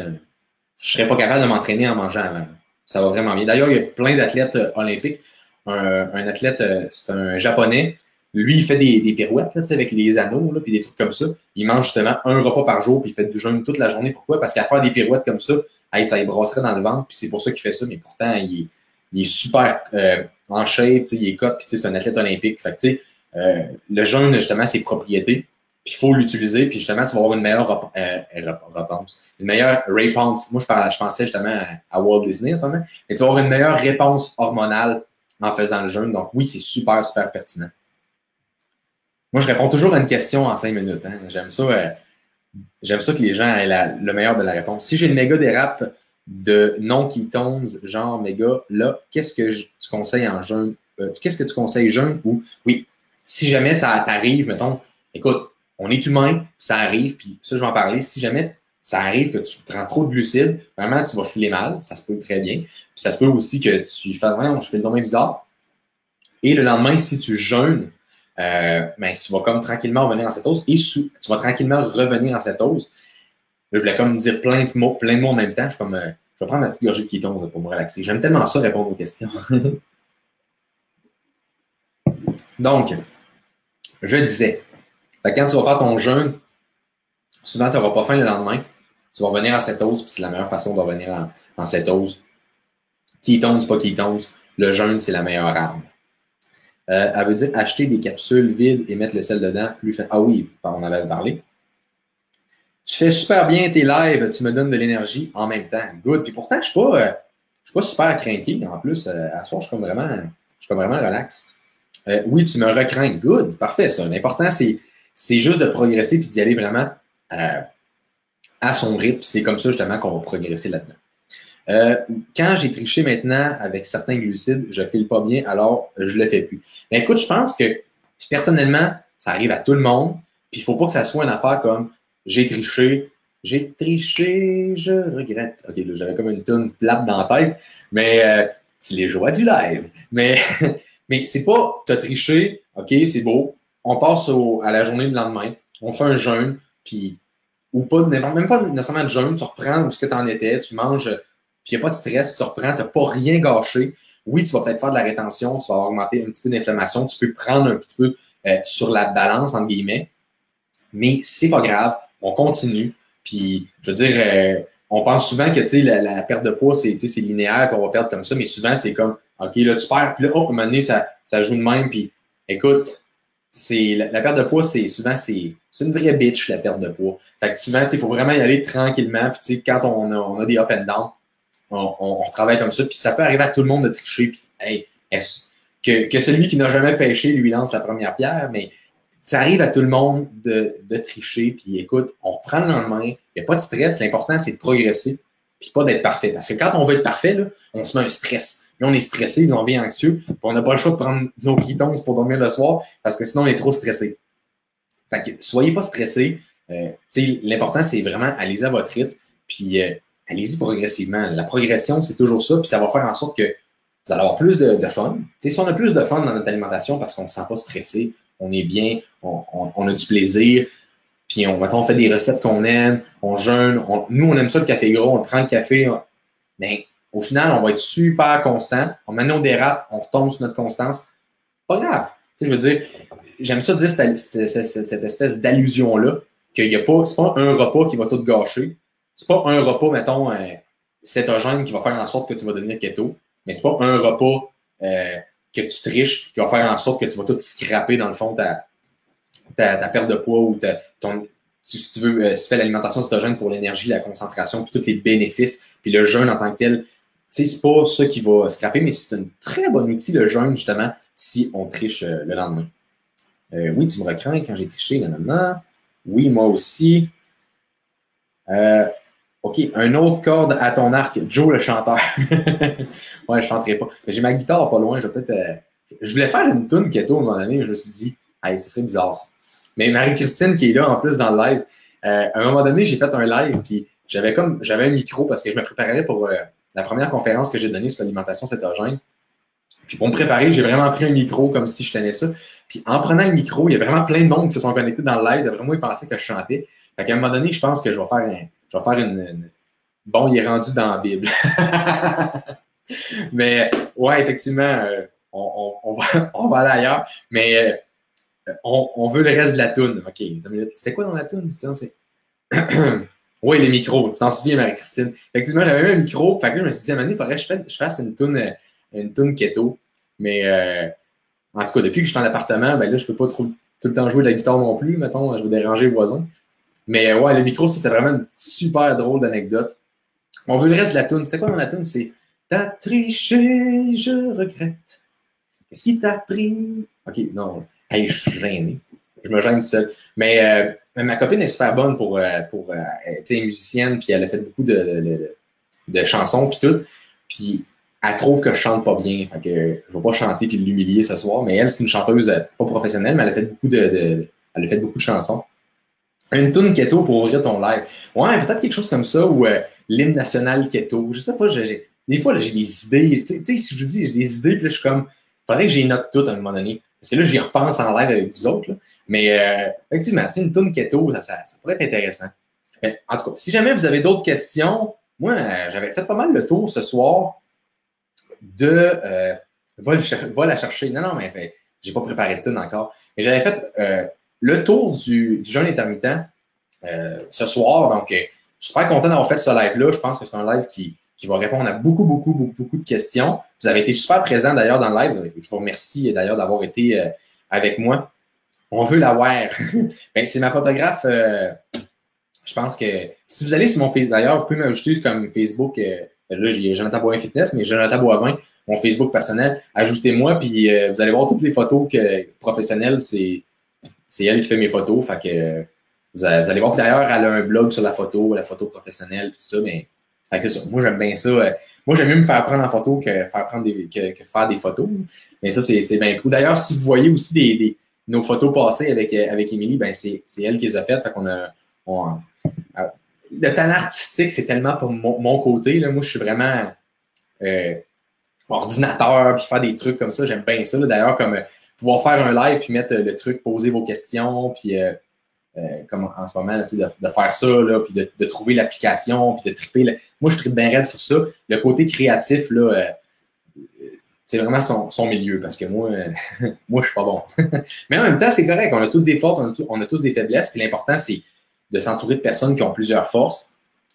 je serais pas capable de m'entraîner en mangeant avant. Ça va vraiment bien. D'ailleurs, il y a plein d'athlètes olympiques. Un athlète, c'est un Japonais. Lui, il fait des pirouettes là, avec les anneaux puis des trucs comme ça. Il mange justement un repas par jour puis il fait du jeûne toute la journée. Pourquoi? Parce qu'à faire des pirouettes comme ça, ça lui brasserait dans le ventre. Puis c'est pour ça qu'il fait ça. Mais pourtant, il est super en shape, il est cut, puis c'est un athlète olympique. Fait que, le jeûne, justement, ses propriétés. Puis il faut l'utiliser. Puis justement, tu vas avoir une meilleure réponse. Une meilleure réponse. Moi, je pensais justement à Walt Disney en ce moment. Mais tu vas avoir une meilleure réponse hormonale en faisant le jeûne. Donc oui, c'est super, super pertinent. Moi, je réponds toujours à une question en 5 minutes. Hein. J'aime ça que les gens aient le meilleur de la réponse. Si j'ai une méga dérape de non-ketones, genre méga, là, qu'est-ce que tu conseilles en jeûne? Qu'est-ce que tu conseilles jeûne ou oui, si jamais ça t'arrive, mettons, écoute, on est humain, ça arrive, puis ça, je vais en parler. Si jamais ça arrive que tu prends trop de glucides, vraiment, tu vas filer mal, ça se peut très bien. Puis ça se peut aussi que tu fais, ouais, je fais le domaine bizarre. Et le lendemain, si tu jeûnes, ben, tu vas comme tranquillement revenir en cétose et tu vas tranquillement revenir en cétose. Là, je voulais comme dire plein de mots en même temps. Je vais prendre ma petite gorgée de kétone pour me relaxer. J'aime tellement ça répondre aux questions. Donc, je disais, quand tu vas faire ton jeûne, souvent tu n'auras pas faim le lendemain. Tu vas revenir en cétose, puis c'est la meilleure façon de revenir en cétose. Ketones, pas ketones, le jeûne, c'est la meilleure arme. Elle veut dire acheter des capsules vides et mettre le sel dedans. Ah oui, on en avait parlé. Tu fais super bien tes lives, tu me donnes de l'énergie en même temps. Good. Puis pourtant, je suis pas super craqué. En plus, à soir, je suis comme vraiment relax. Oui, tu me recrains. Good. Parfait, ça. L'important, c'est juste de progresser puis d'y aller vraiment à son rythme. C'est comme ça, justement, qu'on va progresser là-dedans. Quand j'ai triché maintenant avec certains glucides, je ne file pas bien, alors je ne le fais plus. Mais écoute, je pense que personnellement, ça arrive à tout le monde. Puis il ne faut pas que ça soit une affaire comme j'ai triché, je regrette. OK, là, j'avais comme une toune plate dans la tête, mais c'est les joies du live. Mais, mais c'est pas t'as triché, OK, c'est beau. On passe à la journée du lendemain, on fait un jeûne, puis ou pas, même pas nécessairement de jeûne, tu reprends où ce que tu en étais, tu manges, puis il n'y a pas de stress, tu reprends, tu n'as pas rien gâché. Oui, tu vas peut-être faire de la rétention, tu vas augmenter un petit peu d'inflammation, tu peux prendre un petit peu sur la balance, entre guillemets, mais c'est pas grave, on continue. Puis, je veux dire, on pense souvent que la perte de poids, c'est linéaire, puis on va perdre comme ça, mais souvent, c'est comme, OK, là, tu perds, puis là, à un moment donné, ça joue de même, puis écoute, la perte de poids, souvent, c'est une vraie bitch, la perte de poids. Fait que souvent, il faut vraiment y aller tranquillement, puis quand on a des up and down, on travaille comme ça, puis ça peut arriver à tout le monde de tricher, puis hey, que celui qui n'a jamais pêché lui lance la première pierre, mais ça arrive à tout le monde de tricher, puis écoute, on reprend le lendemain, il n'y a pas de stress, l'important c'est de progresser, puis pas d'être parfait. Parce que quand on veut être parfait, là, on se met un stress. Là, on est stressé, là, on devient anxieux, puis on n'a pas le choix de prendre nos ketones pour dormir le soir, parce que sinon on est trop stressé. Fait que soyez pas stressés. L'important, c'est vraiment allez-y à votre rythme, puis allez-y progressivement. La progression, c'est toujours ça, puis ça va faire en sorte que vous allez avoir plus de fun. T'sais, si on a plus de fun dans notre alimentation parce qu'on ne se sent pas stressé, on est bien, on a du plaisir, puis on fait des recettes qu'on aime, on jeûne. Nous, on aime ça le café gros, on prend le café, mais au final, on va être super constant. Maintenant, on dérape, on retombe sur notre constance. Pas grave. Tu sais, je veux dire, j'aime ça dire cette espèce d'allusion-là, qu'il y a pas, c'est pas un repas qui va tout gâcher. C'est pas un repas, mettons, cétogène qui va faire en sorte que tu vas devenir keto, mais c'est pas un repas que tu triches qui va faire en sorte que tu vas tout scraper dans le fond ta perte de poids ou si tu veux, si tu fais l'alimentation cétogène pour l'énergie, la concentration, puis tous les bénéfices, puis le jeûne en tant que tel, tu sais, c'est pas ça qui va scraper, mais c'est un très bon outil, le jeûne, justement, si on triche le lendemain. Oui, tu me recrains quand j'ai triché, nanana. Oui, moi aussi. OK, un autre corde à ton arc, Joe le chanteur. Ouais, je chanterai pas. J'ai ma guitare pas loin, je vais peut-être. Je voulais faire une toune keto à un moment donné, mais je me suis dit, hey, ce serait bizarre ça. Mais Marie-Christine qui est là en plus dans le live, à un moment donné, j'ai fait un live, puis j'avais un micro parce que je me préparais pour la première conférence que j'ai donnée sur l'alimentation cétogène. Puis pour me préparer, j'ai vraiment pris un micro comme si je tenais ça. Puis en prenant le micro, il y a vraiment plein de monde qui se sont connectés dans le live. D'après moi, ils pensaient que je chantais. Fait qu'à un moment donné, je pense que je vais faire une... Bon, il est rendu dans la Bible. Mais ouais, effectivement, on va aller ailleurs. Mais on veut le reste de la toune. OK, c'était quoi dans la toune? Oui, les micros. Tu t'en souviens, Marie-Christine? Effectivement, j'avais même un micro. Fait que là, je me suis dit, à un moment donné, il faudrait que je fasse une toune keto. Mais en tout cas, depuis que je suis en appartement, ben là, je peux pas tout le temps jouer de la guitare non plus. Mettons, je vais déranger les voisins. Mais ouais, le micro, c'était vraiment une super drôle d'anecdote. On veut le reste de la toune. C'était quoi dans la toune? C'est T'as triché, je regrette. Qu'est-ce qui t'a pris? OK, non. Hey, je suis gêné. Je me gêne tout seul. Mais ma copine est super bonne pour tu sais, musicienne, puis elle a fait beaucoup de chansons, puis tout. Puis elle trouve que je chante pas bien. Fait que je vais pas chanter puis l'humilier ce soir. Mais elle, c'est une chanteuse pas professionnelle, mais elle a fait beaucoup de chansons. Une toune keto pour ouvrir ton live. Ouais, peut-être quelque chose comme ça, ou l'hymne national keto. Je sais pas, des fois, j'ai des idées. Tu sais, si je vous dis, j'ai des idées, puis là, je suis comme, faudrait que j'y note toutes à un moment donné. Parce que là, j'y repense en live avec vous autres. Là. Mais effectivement, une toune keto, ça pourrait être intéressant. Mais, en tout cas, si jamais vous avez d'autres questions, moi, j'avais fait pas mal le tour ce soir de va la chercher. Non, mais j'ai pas préparé de toune encore. Mais j'avais fait le tour du jeûne intermittent ce soir. Donc, je suis super content d'avoir fait ce live-là. Je pense que c'est un live qui va répondre à beaucoup de questions. Vous avez été super présents d'ailleurs dans le live. Je vous remercie d'ailleurs d'avoir été avec moi. On veut la voir. Ben, c'est ma photographe. Je pense que si vous allez sur mon Facebook, d'ailleurs, vous pouvez m'ajouter comme Facebook. Là, j'ai Jonathan Boivin Fitness, mais Jonathan Boivin, mon Facebook personnel. Ajoutez-moi, puis vous allez voir toutes les photos professionnelles. C'est elle qui fait mes photos. Fait que vous allez voir. D'ailleurs, elle a un blog sur la photo professionnelle, tout ça. Mais c'est ça. Moi, j'aime bien ça. Moi, j'aime mieux me faire prendre en photo que faire des photos. Mais ça, c'est bien cool. D'ailleurs, si vous voyez aussi nos photos passées avec Émilie, ben c'est elle qui les a faites. Fait qu'on le talent artistique, c'est tellement pour mon côté. Là. Moi, je suis vraiment ordinateur, puis faire des trucs comme ça. J'aime bien ça. D'ailleurs, comme pouvoir faire un live, puis mettre le truc, poser vos questions, puis comme en ce moment, là, de faire ça, là, puis de trouver l'application, puis de triper. Moi, je tripe bien raide sur ça. Le côté créatif, là, c'est vraiment son milieu, parce que moi, moi, je suis pas bon. Mais en même temps, c'est correct. On a tous des forces, on a tous des faiblesses. Puis l'important, c'est de s'entourer de personnes qui ont plusieurs forces.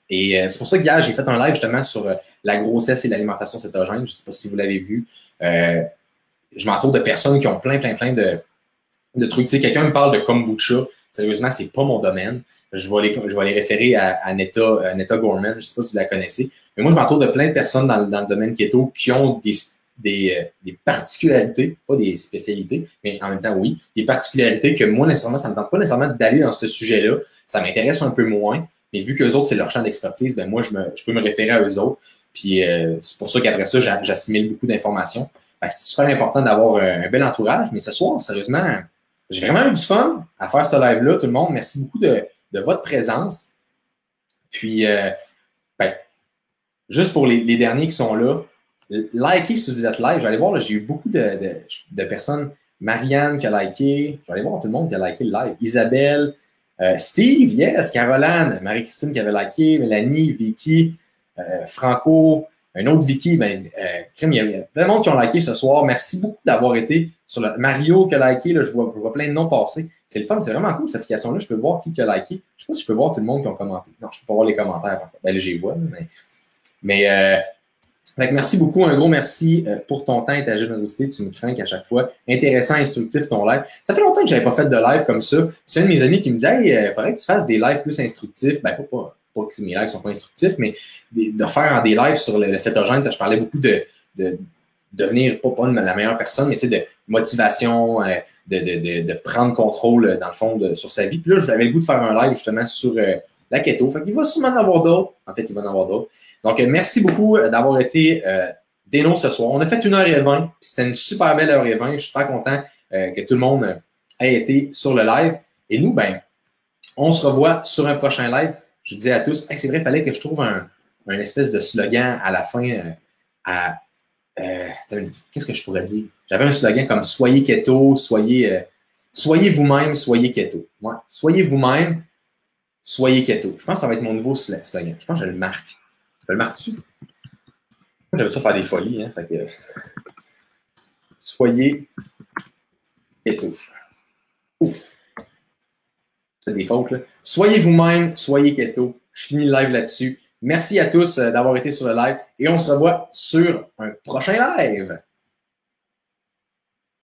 Et c'est pour ça qu'hier, j'ai fait un live justement sur la grossesse et l'alimentation cétogène. Je ne sais pas si vous l'avez vu. Je m'entoure de personnes qui ont plein de trucs. Tu sais, quelqu'un me parle de kombucha. Sérieusement, c'est pas mon domaine. Je vais les référer à Netta Gorman. Je ne sais pas si vous la connaissez. Mais moi, je m'entoure de plein de personnes dans le domaine keto qui ont des particularités, pas des spécialités, mais en même temps, oui, des particularités que moi, nécessairement, ça ne me tente pas nécessairement d'aller dans ce sujet-là. Ça m'intéresse un peu moins. Mais vu qu'eux autres, c'est leur champ d'expertise, ben moi, je peux me référer à eux autres. Puis c'est pour ça qu'après ça, j'assimile beaucoup d'informations. C'est super important d'avoir un bel entourage. Mais ce soir, sérieusement, j'ai vraiment eu du fun à faire ce live-là, tout le monde. Merci beaucoup de votre présence. Puis, juste pour les derniers qui sont là, likez si vous êtes live. Je vais aller voir, j'ai eu beaucoup de personnes. Marianne qui a liké. Je vais aller voir tout le monde qui a liké le live. Isabelle, Steve, yes, Caroline, Marie-Christine qui avait liké, Mélanie, Vicky, Franco, Un autre Vicky, ben, il y a plein de monde qui ont liké ce soir. Merci beaucoup d'avoir été sur le Mario qui a liké. Là, je vois plein de noms passer. C'est le fun, c'est vraiment cool cette application-là. Je peux voir qui a liké. Je ne sais pas si je peux voir tout le monde qui a commenté. Non, je ne peux pas voir les commentaires. Par contre. Ben là, j'y vois. Fait merci beaucoup, un gros merci pour ton temps et ta générosité. Tu me crains qu'à chaque fois, intéressant, instructif ton live. Ça fait longtemps que je n'avais pas fait de live comme ça. C'est un de mes amis qui me disait, hey, il faudrait que tu fasses des lives plus instructifs. Ben, pas que mes lives sont pas instructifs, mais de faire des lives sur le cétogène. Je parlais beaucoup de devenir pas la meilleure personne, mais de motivation, de prendre contrôle, dans le fond, sur sa vie. Puis là, j'avais le goût de faire un live justement sur la keto. Fait qu'il va sûrement en avoir d'autres. En fait, il va en avoir d'autres. Donc, merci beaucoup d'avoir été des nôtres ce soir. On a fait 1h20, puis c'était une super belle 1h20. Je suis super content que tout le monde ait été sur le live. Et nous, ben, on se revoit sur un prochain live. Je disais à tous, hey, c'est vrai, il fallait que je trouve un espèce de slogan à la fin. Qu'est-ce que je pourrais dire? J'avais un slogan comme soyez keto, soyez vous-même, soyez keto. Ouais, soyez vous-même, soyez keto. Je pense que ça va être mon nouveau slogan. Je pense que je le marque. Je le marque-tu? J'avais ça faire des folies, hein? Fait que, soyez keto. Ouf! C'est des fautes, là. Soyez vous-même, soyez keto. Je finis le live là-dessus. Merci à tous d'avoir été sur le live et on se revoit sur un prochain live.